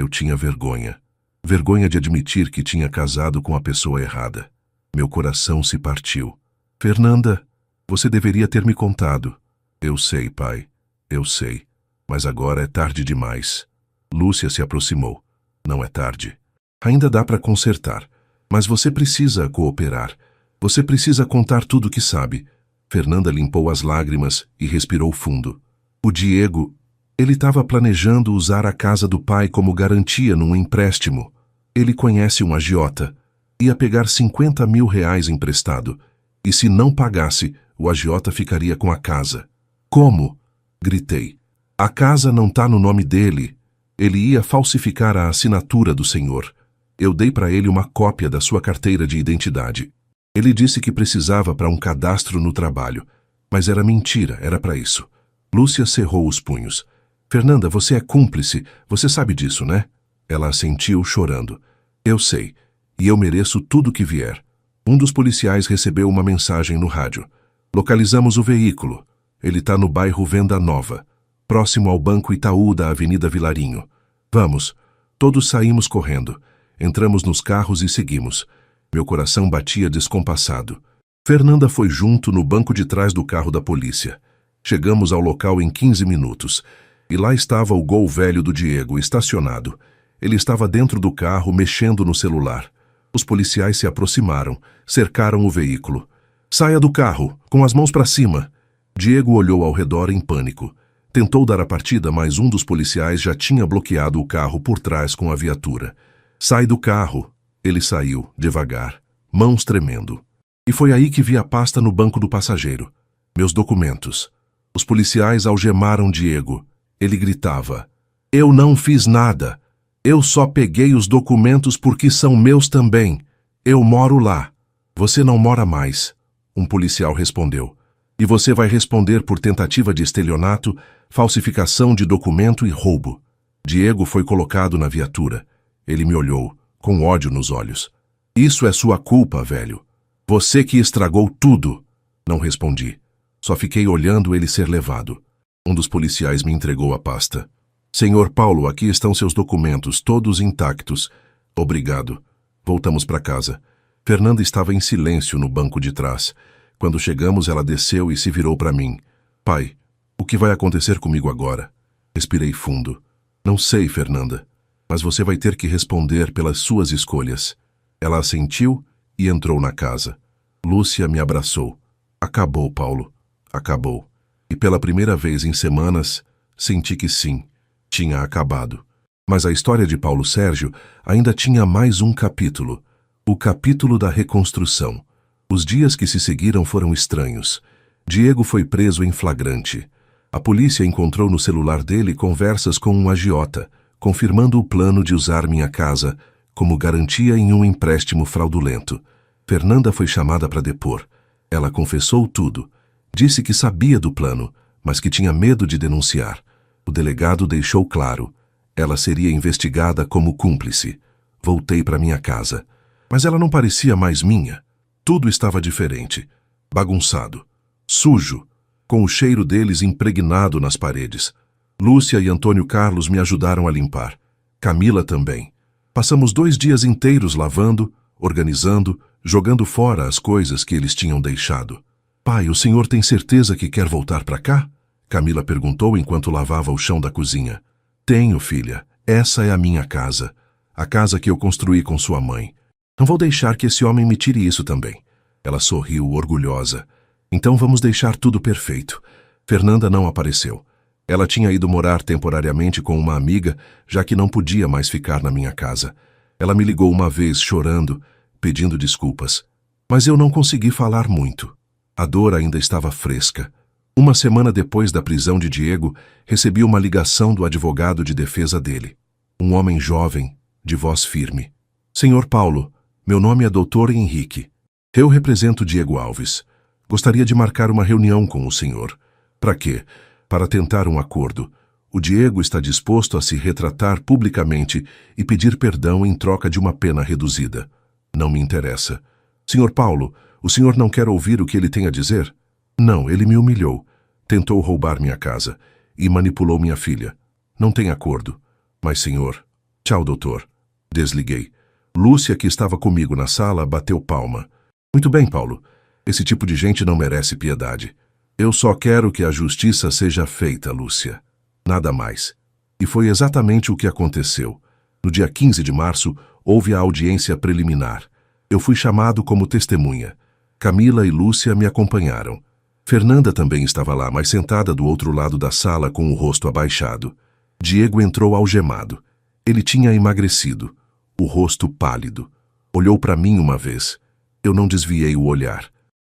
tinha vergonha. Vergonha de admitir que tinha casado com a pessoa errada. Meu coração se partiu. Fernanda, você deveria ter me contado. Eu sei, pai. Eu sei. Mas agora é tarde demais. Lúcia se aproximou. Não é tarde. Ainda dá para consertar. Mas você precisa cooperar. Você precisa contar tudo o que sabe. Fernanda limpou as lágrimas e respirou fundo. O Diego, ele estava planejando usar a casa do pai como garantia num empréstimo. Ele conhece um agiota. Ia pegar 50 mil reais emprestado. E se não pagasse, o agiota ficaria com a casa. Como? Gritei. A casa não está no nome dele. Ele ia falsificar a assinatura do senhor. Eu dei para ele uma cópia da sua carteira de identidade. Ele disse que precisava para um cadastro no trabalho. Mas era mentira, era para isso. Lúcia cerrou os punhos. Fernanda, você é cúmplice. Você sabe disso, né? Ela assentiu, chorando. Eu sei. E eu mereço tudo que vier. Um dos policiais recebeu uma mensagem no rádio. Localizamos o veículo. Ele está no bairro Venda Nova, próximo ao Banco Itaú da Avenida Vilarinho. Vamos. Todos saímos correndo. Entramos nos carros e seguimos. Meu coração batia descompassado. Fernanda foi junto no banco de trás do carro da polícia. Chegamos ao local em 15 minutos. E lá estava o Gol velho do Diego, estacionado. Ele estava dentro do carro, mexendo no celular. Os policiais se aproximaram, cercaram o veículo. Saia do carro, com as mãos para cima. Diego olhou ao redor em pânico. Tentou dar a partida, mas um dos policiais já tinha bloqueado o carro por trás com a viatura. Sai do carro. Ele saiu, devagar, mãos tremendo. E foi aí que vi a pasta no banco do passageiro. Meus documentos. Os policiais algemaram Diego. Ele gritava. Eu não fiz nada. Eu só peguei os documentos porque são meus também. Eu moro lá. Você não mora mais. Um policial respondeu. E você vai responder por tentativa de estelionato, falsificação de documento e roubo. Diego foi colocado na viatura. Ele me olhou, com ódio nos olhos. Isso é sua culpa, velho. Você que estragou tudo. Não respondi. Só fiquei olhando ele ser levado. Um dos policiais me entregou a pasta. Senhor Paulo, aqui estão seus documentos, todos intactos. Obrigado. Voltamos para casa. Fernanda estava em silêncio no banco de trás. Quando chegamos, ela desceu e se virou para mim. Pai, o que vai acontecer comigo agora? Respirei fundo. Não sei, Fernanda, mas você vai ter que responder pelas suas escolhas. Ela assentiu e entrou na casa. Lúcia me abraçou. Acabou, Paulo. Acabou. E pela primeira vez em semanas, senti que sim, tinha acabado. Mas a história de Paulo Sérgio ainda tinha mais um capítulo. O capítulo da reconstrução. Os dias que se seguiram foram estranhos. Diego foi preso em flagrante. A polícia encontrou no celular dele conversas com um agiota, confirmando o plano de usar minha casa como garantia em um empréstimo fraudulento. Fernanda foi chamada para depor. Ela confessou tudo. Disse que sabia do plano, mas que tinha medo de denunciar. O delegado deixou claro. Ela seria investigada como cúmplice. Voltei para minha casa. Mas ela não parecia mais minha. Tudo estava diferente. Bagunçado. Sujo. Com o cheiro deles impregnado nas paredes. Lúcia e Antônio Carlos me ajudaram a limpar. Camila também. Passamos 2 dias inteiros lavando, organizando, jogando fora as coisas que eles tinham deixado. Pai, o senhor tem certeza que quer voltar para cá? Camila perguntou enquanto lavava o chão da cozinha. Tenho, filha. Essa é a minha casa. A casa que eu construí com sua mãe. Não vou deixar que esse homem me tire isso também. Ela sorriu, orgulhosa. Então vamos deixar tudo perfeito. Fernanda não apareceu. Ela tinha ido morar temporariamente com uma amiga, já que não podia mais ficar na minha casa. Ela me ligou uma vez, chorando, pedindo desculpas. Mas eu não consegui falar muito. A dor ainda estava fresca. Uma semana depois da prisão de Diego, recebi uma ligação do advogado de defesa dele. Um homem jovem, de voz firme. Senhor Paulo, meu nome é Dr. Henrique. Eu represento Diego Alves. Gostaria de marcar uma reunião com o senhor. Para quê? Para tentar um acordo. O Diego está disposto a se retratar publicamente e pedir perdão em troca de uma pena reduzida. Não me interessa. Senhor Paulo, o senhor não quer ouvir o que ele tem a dizer? Não, ele me humilhou. Tentou roubar minha casa e manipulou minha filha. Não tem acordo. Mas, senhor... Tchau, doutor. Desliguei. Lúcia, que estava comigo na sala, bateu palma. Muito bem, Paulo. Esse tipo de gente não merece piedade. Eu só quero que a justiça seja feita, Lúcia. Nada mais. E foi exatamente o que aconteceu. No dia 15 de março, houve a audiência preliminar. Eu fui chamado como testemunha. Camila e Lúcia me acompanharam. Fernanda também estava lá, mas sentada do outro lado da sala com o rosto abaixado. Diego entrou algemado. Ele tinha emagrecido, o rosto pálido. Olhou para mim uma vez. Eu não desviei o olhar.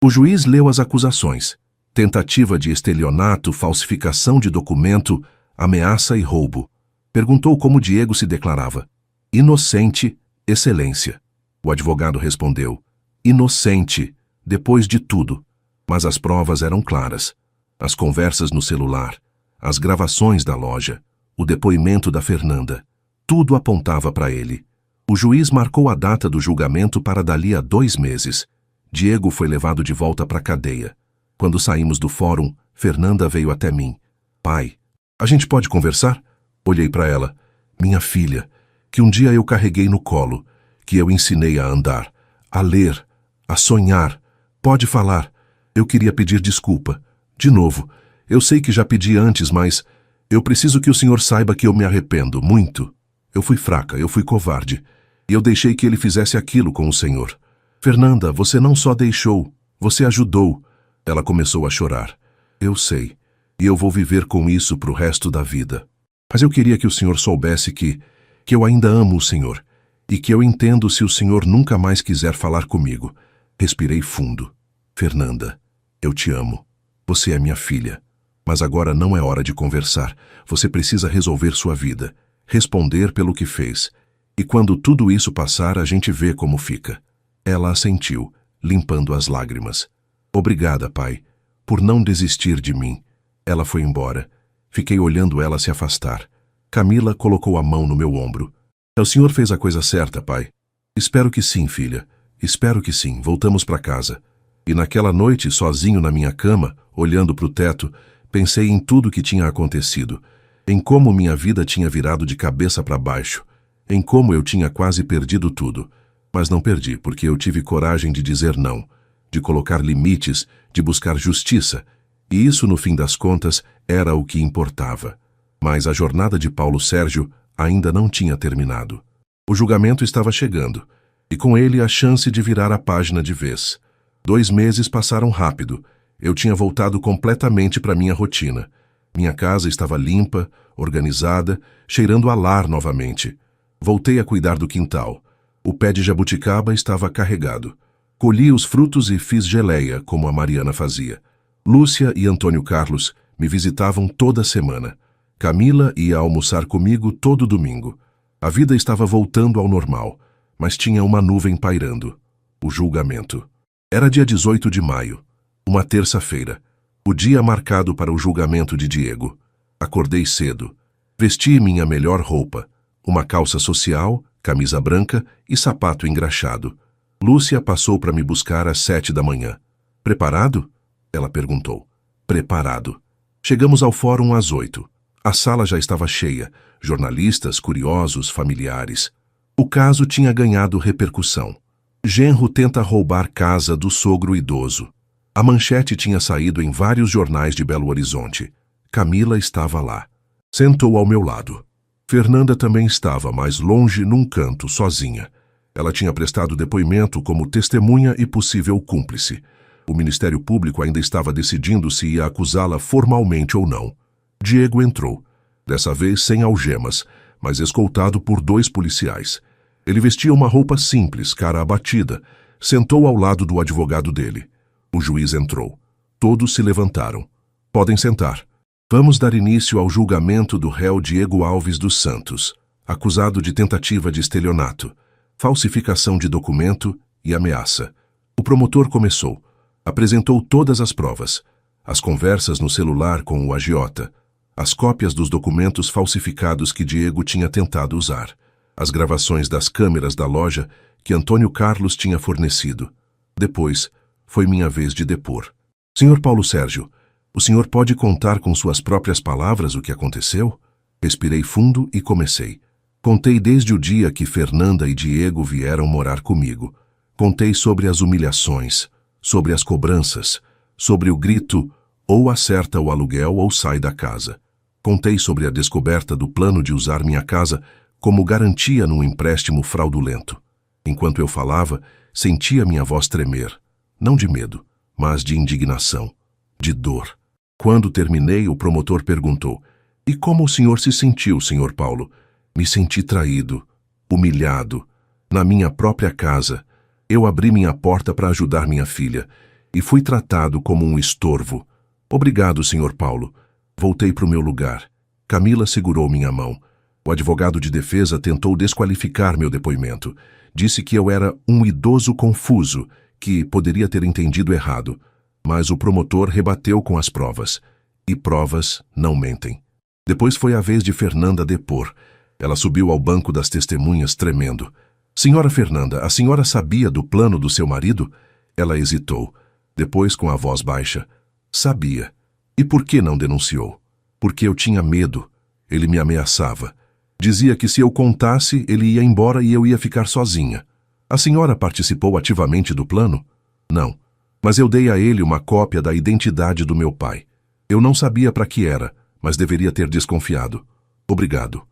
O juiz leu as acusações. Tentativa de estelionato, falsificação de documento, ameaça e roubo. Perguntou como Diego se declarava. Inocente, excelência. O advogado respondeu. Inocente, depois de tudo. Mas as provas eram claras. As conversas no celular, as gravações da loja, o depoimento da Fernanda. Tudo apontava para ele. O juiz marcou a data do julgamento para dali a 2 meses. Diego foi levado de volta para a cadeia. Quando saímos do fórum, Fernanda veio até mim. Pai, a gente pode conversar? Olhei para ela. Minha filha, que um dia eu carreguei no colo, que eu ensinei a andar, a ler, a sonhar. Pode falar. Eu queria pedir desculpa. De novo, eu sei que já pedi antes, mas eu preciso que o senhor saiba que eu me arrependo muito. Eu fui fraca, eu fui covarde. E eu deixei que ele fizesse aquilo com o senhor. Fernanda, você não só deixou, você ajudou. Ela começou a chorar. Eu sei, e eu vou viver com isso pro resto da vida. Mas eu queria que o senhor soubesse que eu ainda amo o senhor, e que eu entendo se o senhor nunca mais quiser falar comigo. Respirei fundo. Fernanda, eu te amo. Você é minha filha. Mas agora não é hora de conversar. Você precisa resolver sua vida, responder pelo que fez. E quando tudo isso passar, a gente vê como fica. Ela assentiu, limpando as lágrimas. Obrigada, pai, por não desistir de mim. Ela foi embora. Fiquei olhando ela se afastar. Camila colocou a mão no meu ombro. O senhor fez a coisa certa, pai. Espero que sim, filha. Espero que sim. Voltamos para casa. E naquela noite, sozinho na minha cama, olhando para o teto, pensei em tudo que tinha acontecido, em como minha vida tinha virado de cabeça para baixo, em como eu tinha quase perdido tudo. Mas não perdi, porque eu tive coragem de dizer não, de colocar limites, de buscar justiça, e isso, no fim das contas, era o que importava. Mas a jornada de Paulo Sérgio ainda não tinha terminado. O julgamento estava chegando, e com ele a chance de virar a página de vez. 2 meses passaram rápido. Eu tinha voltado completamente para minha rotina. Minha casa estava limpa, organizada, cheirando a lar novamente. Voltei a cuidar do quintal. O pé de jabuticaba estava carregado. Colhi os frutos e fiz geleia, como a Mariana fazia. Lúcia e Antônio Carlos me visitavam toda semana. Camila ia almoçar comigo todo domingo. A vida estava voltando ao normal, mas tinha uma nuvem pairando. O julgamento. Era dia 18 de maio, uma terça-feira, o dia marcado para o julgamento de Diego. Acordei cedo. Vesti minha melhor roupa, uma calça social, camisa branca e sapato engraxado. Lúcia passou para me buscar às 7 da manhã. Preparado? Ela perguntou. Preparado. Chegamos ao fórum às 8. A sala já estava cheia, jornalistas, curiosos, familiares. O caso tinha ganhado repercussão. Genro tenta roubar casa do sogro idoso. A manchete tinha saído em vários jornais de Belo Horizonte. Camila estava lá. Sentou ao meu lado. Fernanda também estava, mais longe, num canto, sozinha. Ela tinha prestado depoimento como testemunha e possível cúmplice. O Ministério Público ainda estava decidindo se ia acusá-la formalmente ou não. Diego entrou, dessa vez sem algemas, mas escoltado por 2 policiais. Ele vestia uma roupa simples, cara abatida. Sentou ao lado do advogado dele. O juiz entrou. Todos se levantaram. Podem sentar. Vamos dar início ao julgamento do réu Diego Alves dos Santos, acusado de tentativa de estelionato, falsificação de documento e ameaça. O promotor começou. Apresentou todas as provas. As conversas no celular com o agiota. As cópias dos documentos falsificados que Diego tinha tentado usar. As gravações das câmeras da loja que Antônio Carlos tinha fornecido. Depois, foi minha vez de depor. Senhor Paulo Sérgio, o senhor pode contar com suas próprias palavras o que aconteceu? Respirei fundo e comecei. Contei desde o dia que Fernanda e Diego vieram morar comigo. Contei sobre as humilhações, sobre as cobranças, sobre o grito ou acerta o aluguel ou sai da casa. Contei sobre a descoberta do plano de usar minha casa como garantia num empréstimo fraudulento. Enquanto eu falava, sentia minha voz tremer, não de medo, mas de indignação, de dor. Quando terminei, o promotor perguntou: "E como o senhor se sentiu, senhor Paulo?" Me senti traído, humilhado. Na minha própria casa, eu abri minha porta para ajudar minha filha e fui tratado como um estorvo. Obrigado, senhor Paulo. Voltei para o meu lugar. Camila segurou minha mão. O advogado de defesa tentou desqualificar meu depoimento. Disse que eu era um idoso confuso, que poderia ter entendido errado. Mas o promotor rebateu com as provas. E provas não mentem. Depois foi a vez de Fernanda depor. Ela subiu ao banco das testemunhas tremendo. "Senhora Fernanda, a senhora sabia do plano do seu marido?" Ela hesitou. Depois, com a voz baixa: "Sabia. E por que não denunciou?" "Porque eu tinha medo. Ele me ameaçava. Dizia que se eu contasse, ele ia embora e eu ia ficar sozinha." "A senhora participou ativamente do plano?" "Não. Mas eu dei a ele uma cópia da identidade do meu pai. Eu não sabia para que era, mas deveria ter desconfiado." "Obrigado."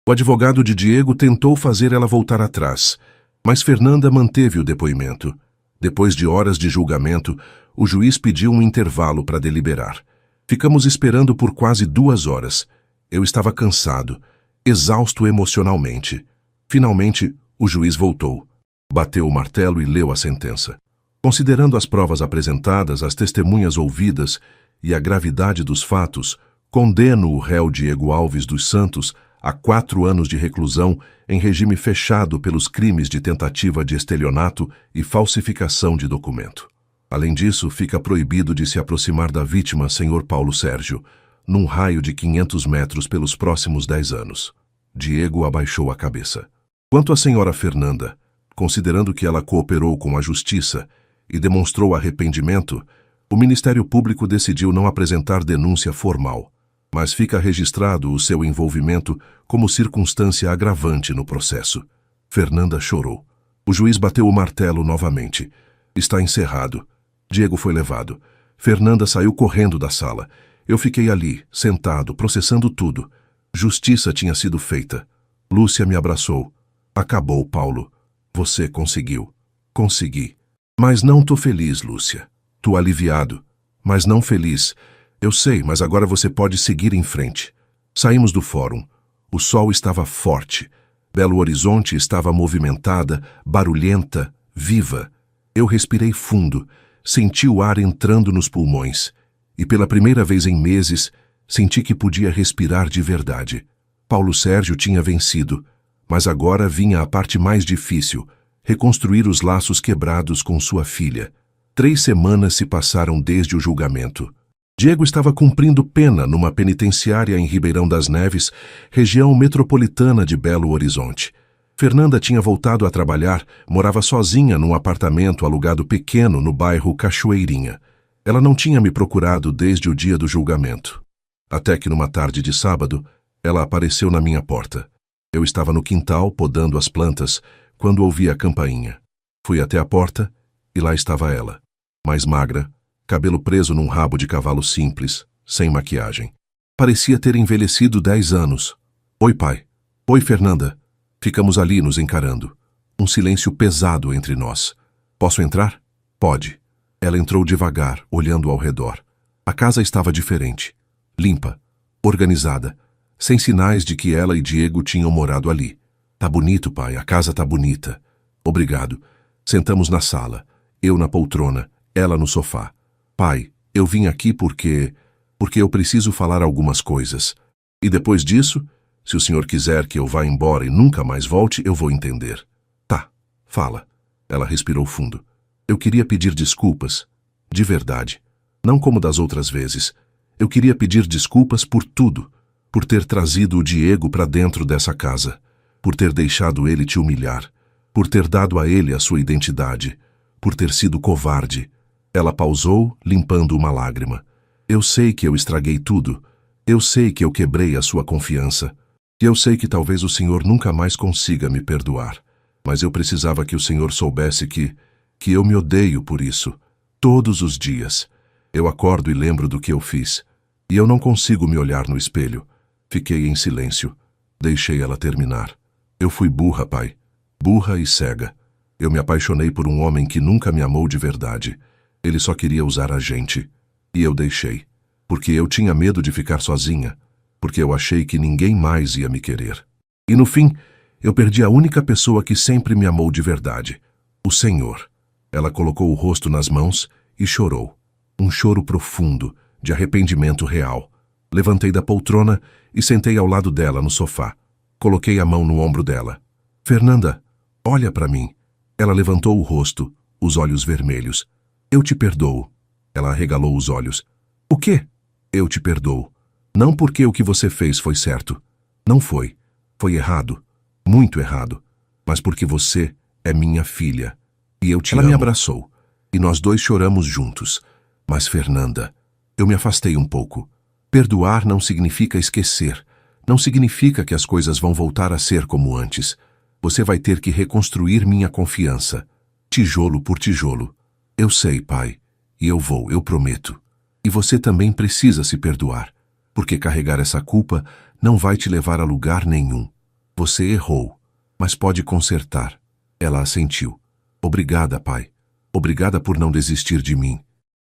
O advogado de Diego tentou fazer ela voltar atrás, mas Fernanda manteve o depoimento. Depois de horas de julgamento, o juiz pediu um intervalo para deliberar. Ficamos esperando por quase 2 horas. Eu estava cansado, exausto emocionalmente. Finalmente, o juiz voltou. Bateu o martelo e leu a sentença. Considerando as provas apresentadas, as testemunhas ouvidas e a gravidade dos fatos, condeno o réu Diego Alves dos Santos a 4 anos de reclusão em regime fechado pelos crimes de tentativa de estelionato e falsificação de documento. Além disso, fica proibido de se aproximar da vítima, senhor Paulo Sérgio, num raio de 500 metros pelos próximos 10 anos. Diego abaixou a cabeça. Quanto à senhora Fernanda, considerando que ela cooperou com a justiça e demonstrou arrependimento, o Ministério Público decidiu não apresentar denúncia formal, mas fica registrado o seu envolvimento como circunstância agravante no processo. Fernanda chorou. O juiz bateu o martelo novamente. Está encerrado. Diego foi levado. Fernanda saiu correndo da sala. Eu fiquei ali, sentado, processando tudo. Justiça tinha sido feita. Lúcia me abraçou. Acabou, Paulo. Você conseguiu. Consegui. Mas não tô feliz, Lúcia. Tô aliviado. Mas não feliz. Eu sei, mas agora você pode seguir em frente. Saímos do fórum. O sol estava forte. Belo Horizonte estava movimentada, barulhenta, viva. Eu respirei fundo, senti o ar entrando nos pulmões. E pela primeira vez em meses, senti que podia respirar de verdade. Paulo Sérgio tinha vencido, mas agora vinha a parte mais difícil, reconstruir os laços quebrados com sua filha. 3 semanas se passaram desde o julgamento. Diego estava cumprindo pena numa penitenciária em Ribeirão das Neves, região metropolitana de Belo Horizonte. Fernanda tinha voltado a trabalhar, morava sozinha num apartamento alugado pequeno no bairro Cachoeirinha. Ela não tinha me procurado desde o dia do julgamento. Até que numa tarde de sábado, ela apareceu na minha porta. Eu estava no quintal podando as plantas quando ouvi a campainha. Fui até a porta e lá estava ela, mais magra, cabelo preso num rabo de cavalo simples, sem maquiagem. Parecia ter envelhecido 10 anos. Oi, pai. Oi, Fernanda. Ficamos ali nos encarando. Um silêncio pesado entre nós. Posso entrar? Pode. Ela entrou devagar, olhando ao redor. A casa estava diferente. Limpa, organizada, sem sinais de que ela e Diego tinham morado ali. Tá bonito, pai, a casa tá bonita. Obrigado. Sentamos na sala, eu na poltrona, ela no sofá. Pai, eu vim aqui porque eu preciso falar algumas coisas. E depois disso, se o senhor quiser que eu vá embora e nunca mais volte, eu vou entender. Tá, fala. Ela respirou fundo. Eu queria pedir desculpas, de verdade. Não como das outras vezes. Eu queria pedir desculpas por tudo, por ter trazido o Diego para dentro dessa casa, por ter deixado ele te humilhar, por ter dado a ele a sua identidade, por ter sido covarde. Ela pausou, limpando uma lágrima. Eu sei que eu estraguei tudo. Eu sei que eu quebrei a sua confiança. E eu sei que talvez o senhor nunca mais consiga me perdoar. Mas eu precisava que o senhor soubesse que eu me odeio por isso. Todos os dias. Eu acordo e lembro do que eu fiz. E eu não consigo me olhar no espelho. Fiquei em silêncio. Deixei ela terminar. Eu fui burra, pai. Burra e cega. Eu me apaixonei por um homem que nunca me amou de verdade. Ele só queria usar a gente. E eu deixei. Porque eu tinha medo de ficar sozinha. Porque eu achei que ninguém mais ia me querer. E no fim, eu perdi a única pessoa que sempre me amou de verdade. O Senhor. Ela colocou o rosto nas mãos e chorou. Um choro profundo, de arrependimento real. Levantei da poltrona e sentei ao lado dela no sofá. Coloquei a mão no ombro dela. Fernanda, olha para mim. Ela levantou o rosto, os olhos vermelhos. Eu te perdoo. Ela arregalou os olhos. O quê? Eu te perdoo. Não porque o que você fez foi certo. Não foi. Foi errado. Muito errado. Mas porque você é minha filha. E eu te amo. Ela me abraçou. E nós dois choramos juntos. Mas, Fernanda, eu me afastei um pouco. Perdoar não significa esquecer. Não significa que as coisas vão voltar a ser como antes. Você vai ter que reconstruir minha confiança. Tijolo por tijolo. Eu sei, pai. E eu prometo. E você também precisa se perdoar. Porque carregar essa culpa não vai te levar a lugar nenhum. Você errou, mas pode consertar. Ela assentiu. Obrigada, pai. Obrigada por não desistir de mim.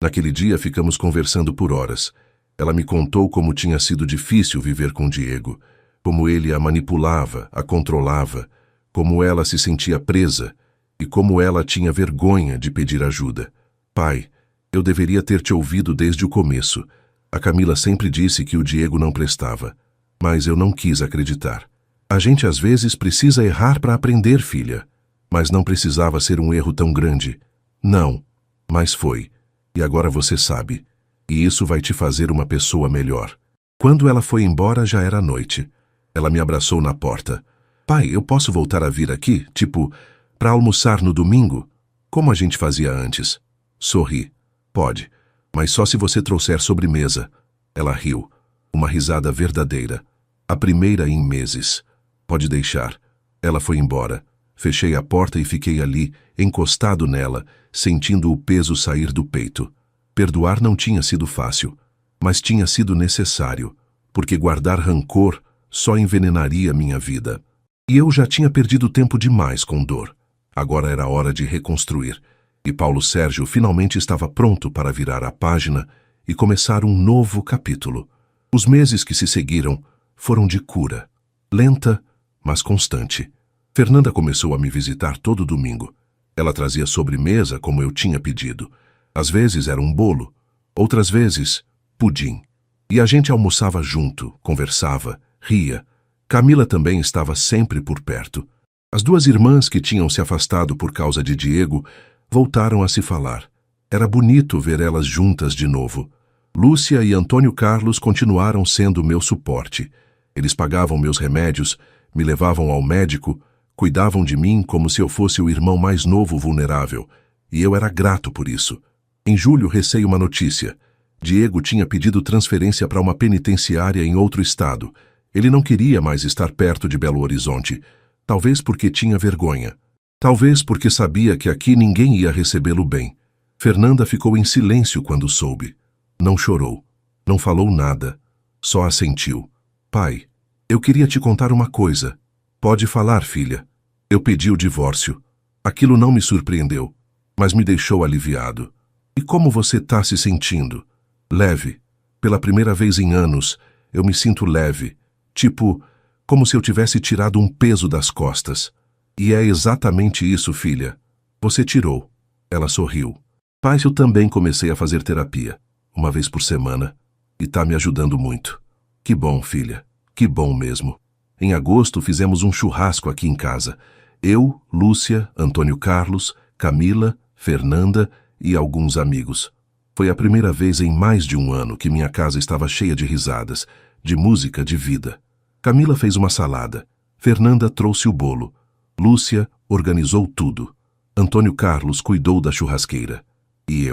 Naquele dia ficamos conversando por horas. Ela me contou como tinha sido difícil viver com Diego, como ele a manipulava, a controlava, como ela se sentia presa e como ela tinha vergonha de pedir ajuda. Pai, eu deveria ter te ouvido desde o começo. A Camila sempre disse que o Diego não prestava, mas eu não quis acreditar. A gente às vezes precisa errar para aprender, filha. Mas não precisava ser um erro tão grande. Não, mas foi. E agora você sabe. E isso vai te fazer uma pessoa melhor. Quando ela foi embora, já era noite. Ela me abraçou na porta. Pai, eu posso voltar a vir aqui, tipo, para almoçar no domingo? Como a gente fazia antes. Sorri. Pode, mas só se você trouxer sobremesa. Ela riu. Uma risada verdadeira. A primeira em meses. Pode deixar. Ela foi embora. Fechei a porta e fiquei ali, encostado nela, sentindo o peso sair do peito. Perdoar não tinha sido fácil, mas tinha sido necessário, porque guardar rancor só envenenaria minha vida. E eu já tinha perdido tempo demais com dor. Agora era hora de reconstruir. E Paulo Sérgio finalmente estava pronto para virar a página e começar um novo capítulo. Os meses que se seguiram foram de cura, lenta, mas constante. Fernanda começou a me visitar todo domingo. Ela trazia sobremesa como eu tinha pedido. Às vezes era um bolo, outras vezes pudim. E a gente almoçava junto, conversava, ria. Camila também estava sempre por perto. As duas irmãs que tinham se afastado por causa de Diego voltaram a se falar. Era bonito ver elas juntas de novo. Lúcia e Antônio Carlos continuaram sendo meu suporte. Eles pagavam meus remédios, me levavam ao médico, cuidavam de mim como se eu fosse o irmão mais novo vulnerável, e eu era grato por isso. Em julho recebi uma notícia. Diego tinha pedido transferência para uma penitenciária em outro estado. Ele não queria mais estar perto de Belo Horizonte, talvez porque tinha vergonha. Talvez porque sabia que aqui ninguém ia recebê-lo bem. Fernanda ficou em silêncio quando soube. Não chorou, não falou nada, só assentiu. Pai, eu queria te contar uma coisa. Pode falar, filha. Eu pedi o divórcio. Aquilo não me surpreendeu, mas me deixou aliviado. E como você está se sentindo? Leve. Pela primeira vez em anos, eu me sinto leve. Tipo, como se eu tivesse tirado um peso das costas. E é exatamente isso, filha. Você tirou. Ela sorriu. Pai, eu também comecei a fazer terapia, uma vez por semana, e tá me ajudando muito. Que bom, filha. Que bom mesmo. Em agosto fizemos um churrasco aqui em casa. Eu, Lúcia, Antônio Carlos, Camila, Fernanda e alguns amigos. Foi a primeira vez em mais de um ano que minha casa estava cheia de risadas, de música, de vida. Camila fez uma salada. Fernanda trouxe o bolo. Lúcia organizou tudo. Antônio Carlos cuidou da churrasqueira. E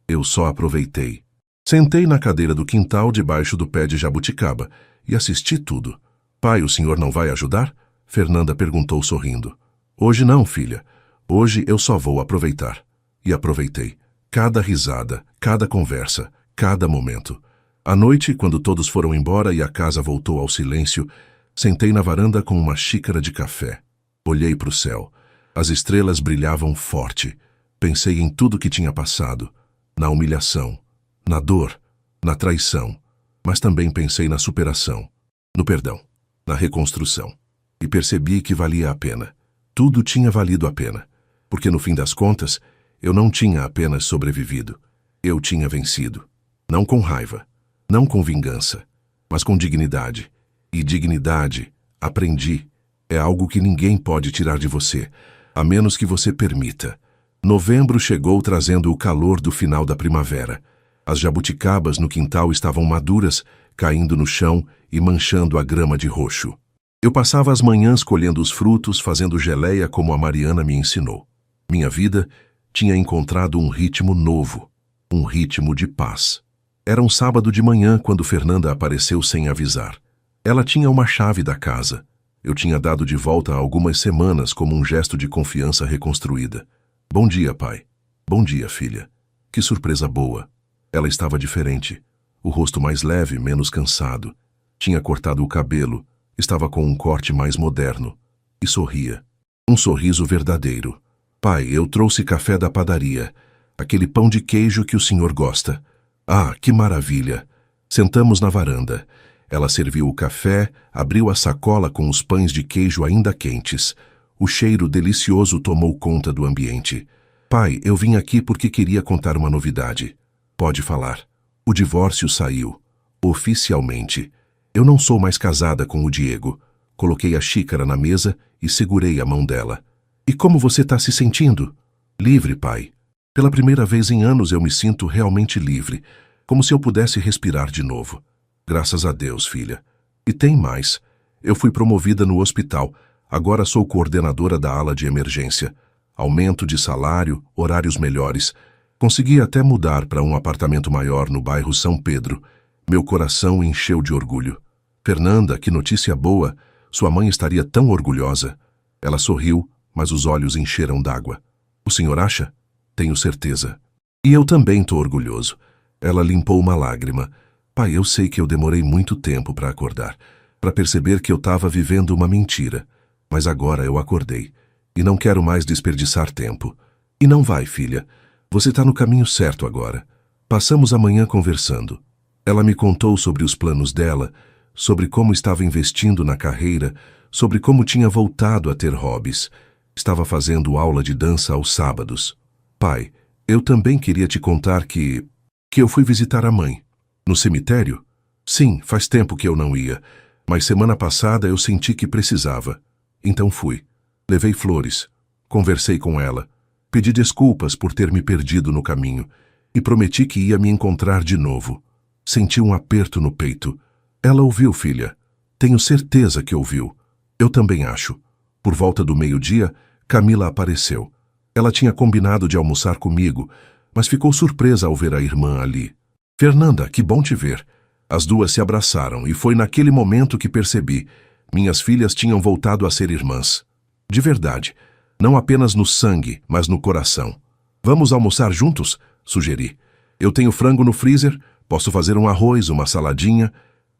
eu só aproveitei. Sentei na cadeira do quintal debaixo do pé de jabuticaba e assisti tudo. Pai, o senhor não vai ajudar? Fernanda perguntou sorrindo. Hoje não, filha. Hoje eu só vou aproveitar. E aproveitei. Cada risada, cada conversa, cada momento. À noite, quando todos foram embora e a casa voltou ao silêncio, sentei na varanda com uma xícara de café. Olhei para o céu. As estrelas brilhavam forte. Pensei em tudo que tinha passado. Na humilhação, na dor, na traição. Mas também pensei na superação, no perdão, na reconstrução. E percebi que valia a pena. Tudo tinha valido a pena. Porque no fim das contas, eu não tinha apenas sobrevivido. Eu tinha vencido. Não com raiva, não com vingança, mas com dignidade. E dignidade, aprendi, é algo que ninguém pode tirar de você, a menos que você permita. Novembro chegou trazendo o calor do final da primavera. As jabuticabas no quintal estavam maduras, caindo no chão e manchando a grama de roxo. Eu passava as manhãs colhendo os frutos, fazendo geleia como a Mariana me ensinou. Minha vida tinha encontrado um ritmo novo, um ritmo de paz. Era um sábado de manhã quando Fernanda apareceu sem avisar. Ela tinha uma chave da casa. Eu tinha dado de volta há algumas semanas como um gesto de confiança reconstruída. Bom dia, pai. Bom dia, filha. Que surpresa boa. Ela estava diferente. O rosto mais leve, menos cansado. Tinha cortado o cabelo. Estava com um corte mais moderno. E sorria. Um sorriso verdadeiro. Pai, eu trouxe café da padaria. Aquele pão de queijo que o senhor gosta. Ah, que maravilha. Sentamos na varanda. Ela serviu o café, abriu a sacola com os pães de queijo ainda quentes. O cheiro delicioso tomou conta do ambiente. Pai, eu vim aqui porque queria contar uma novidade. Pode falar. O divórcio saiu. Oficialmente. Eu não sou mais casada com o Diego. Coloquei a xícara na mesa e segurei a mão dela. E como você está se sentindo? Livre, pai. Pela primeira vez em anos eu me sinto realmente livre, como se eu pudesse respirar de novo. Graças a Deus, filha. E tem mais. Eu fui promovida no hospital. Agora sou coordenadora da ala de emergência. Aumento de salário, horários melhores. Consegui até mudar para um apartamento maior no bairro São Pedro. Meu coração encheu de orgulho. Fernanda, que notícia boa. Sua mãe estaria tão orgulhosa. Ela sorriu, mas os olhos encheram d'água. O senhor acha? Tenho certeza. E eu também tô orgulhoso. Ela limpou uma lágrima. Pai, eu sei que eu demorei muito tempo para acordar, para perceber que eu estava vivendo uma mentira. Mas agora eu acordei. E não quero mais desperdiçar tempo. E não vai, filha. Você está no caminho certo agora. Passamos a manhã conversando. Ela me contou sobre os planos dela, sobre como estava investindo na carreira, sobre como tinha voltado a ter hobbies. Estava fazendo aula de dança aos sábados. Pai, eu também queria te contar que eu fui visitar a mãe. No cemitério? Sim, faz tempo que eu não ia, mas semana passada eu senti que precisava. Então fui. Levei flores. Conversei com ela. Pedi desculpas por ter me perdido no caminho e prometi que ia me encontrar de novo. Senti um aperto no peito. Ela ouviu, filha. Tenho certeza que ouviu. Eu também acho. Por volta do meio-dia, Camila apareceu. Ela tinha combinado de almoçar comigo, mas ficou surpresa ao ver a irmã ali. Fernanda, que bom te ver. As duas se abraçaram e foi naquele momento que percebi. Minhas filhas tinham voltado a ser irmãs. De verdade. Não apenas no sangue, mas no coração. Vamos almoçar juntos? Sugeri. Eu tenho frango no freezer, posso fazer um arroz, uma saladinha.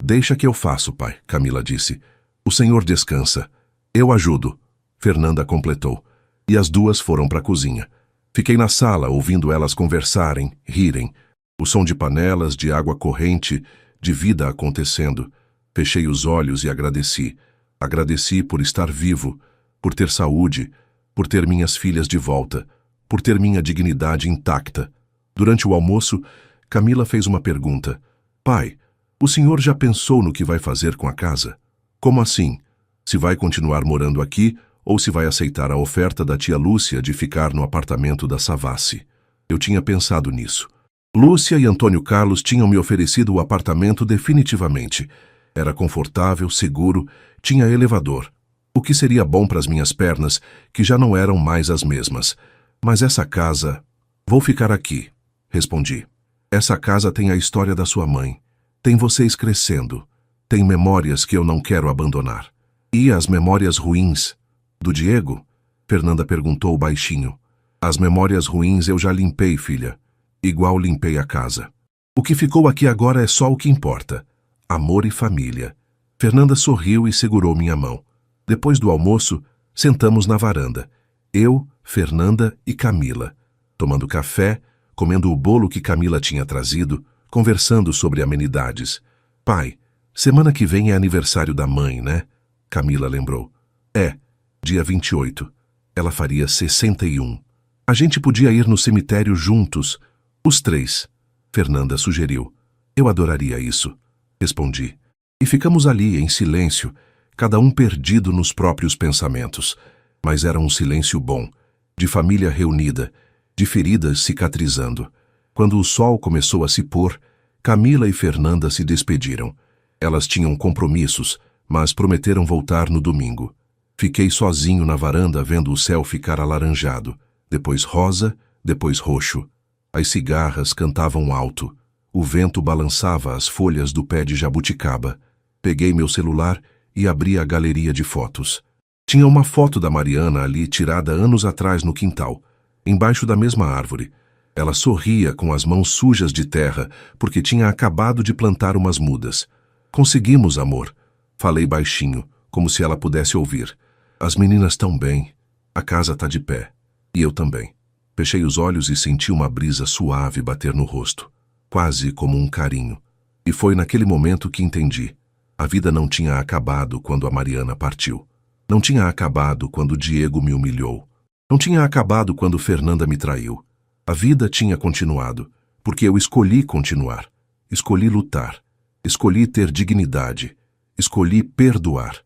Deixa que eu faço, pai, Camila disse. O senhor descansa. Eu ajudo, Fernanda completou. E as duas foram para a cozinha. Fiquei na sala, ouvindo elas conversarem, rirem. O som de panelas, de água corrente, de vida acontecendo. Fechei os olhos e agradeci. Agradeci por estar vivo, por ter saúde, por ter minhas filhas de volta, por ter minha dignidade intacta. Durante o almoço, Camila fez uma pergunta. Pai, o senhor já pensou no que vai fazer com a casa? Como assim? Se vai continuar morando aqui ou se vai aceitar a oferta da tia Lúcia de ficar no apartamento da Savassi? Eu tinha pensado nisso. Lúcia e Antônio Carlos tinham me oferecido o apartamento definitivamente. Era confortável, seguro, tinha elevador. O que seria bom para as minhas pernas, que já não eram mais as mesmas. Mas essa casa... Vou ficar aqui, respondi. Essa casa tem a história da sua mãe. Tem vocês crescendo. Tem memórias que eu não quero abandonar. E as memórias ruins? Do Diego? Fernanda perguntou baixinho. As memórias ruins eu já limpei, filha. Igual limpei a casa. O que ficou aqui agora é só o que importa. Amor e família. Fernanda sorriu e segurou minha mão. Depois do almoço, sentamos na varanda. Eu, Fernanda e Camila. Tomando café, comendo o bolo que Camila tinha trazido, conversando sobre amenidades. Pai, semana que vem é aniversário da mãe, né? Camila lembrou. É, dia 28. Ela faria 61. A gente podia ir no cemitério juntos, os três. Fernanda sugeriu. Eu adoraria isso, respondi. E ficamos ali, em silêncio, cada um perdido nos próprios pensamentos. Mas era um silêncio bom, de família reunida, de feridas cicatrizando. Quando o sol começou a se pôr, Camila e Fernanda se despediram. Elas tinham compromissos, mas prometeram voltar no domingo. Fiquei sozinho na varanda vendo o céu ficar alaranjado, depois rosa, depois roxo. As cigarras cantavam alto. O vento balançava as folhas do pé de jabuticaba. Peguei meu celular e abri a galeria de fotos. Tinha uma foto da Mariana ali tirada anos atrás no quintal, embaixo da mesma árvore. Ela sorria com as mãos sujas de terra, porque tinha acabado de plantar umas mudas. Conseguimos, amor. Falei baixinho, como se ela pudesse ouvir. As meninas estão bem. A casa está de pé. E eu também. Fechei os olhos e senti uma brisa suave bater no rosto, quase como um carinho. E foi naquele momento que entendi. A vida não tinha acabado quando a Mariana partiu. Não tinha acabado quando Diego me humilhou. Não tinha acabado quando Fernanda me traiu. A vida tinha continuado, porque eu escolhi continuar. Escolhi lutar. Escolhi ter dignidade. Escolhi perdoar.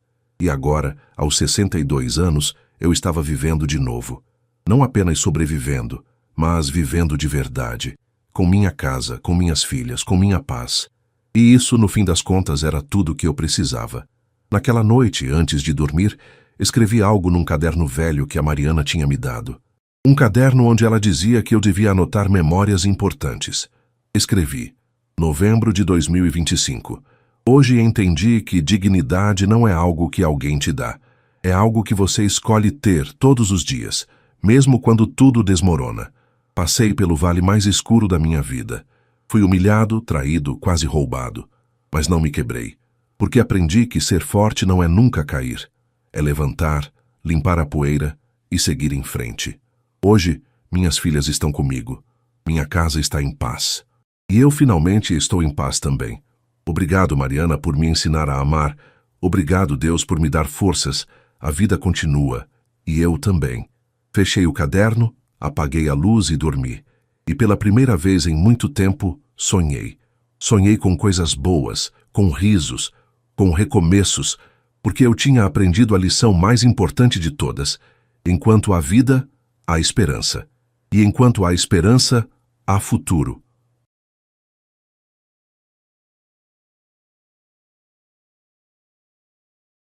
E agora, aos 62 anos, eu estava vivendo de novo. Não apenas sobrevivendo, mas vivendo de verdade. Com minha casa, com minhas filhas, com minha paz. E isso, no fim das contas, era tudo o que eu precisava. Naquela noite, antes de dormir, escrevi algo num caderno velho que a Mariana tinha me dado. Um caderno onde ela dizia que eu devia anotar memórias importantes. Escrevi: novembro de 2025. Hoje entendi que dignidade não é algo que alguém te dá. É algo que você escolhe ter todos os dias, mesmo quando tudo desmorona. Passei pelo vale mais escuro da minha vida. Fui humilhado, traído, quase roubado. Mas não me quebrei, porque aprendi que ser forte não é nunca cair. É levantar, limpar a poeira e seguir em frente. Hoje, minhas filhas estão comigo. Minha casa está em paz. E eu finalmente estou em paz também. Obrigado, Mariana, por me ensinar a amar. Obrigado, Deus, por me dar forças. A vida continua. E eu também. Fechei o caderno, apaguei a luz e dormi. E pela primeira vez em muito tempo, sonhei. Sonhei com coisas boas, com risos, com recomeços, porque eu tinha aprendido a lição mais importante de todas. Enquanto há vida, há esperança. E enquanto há esperança, há futuro.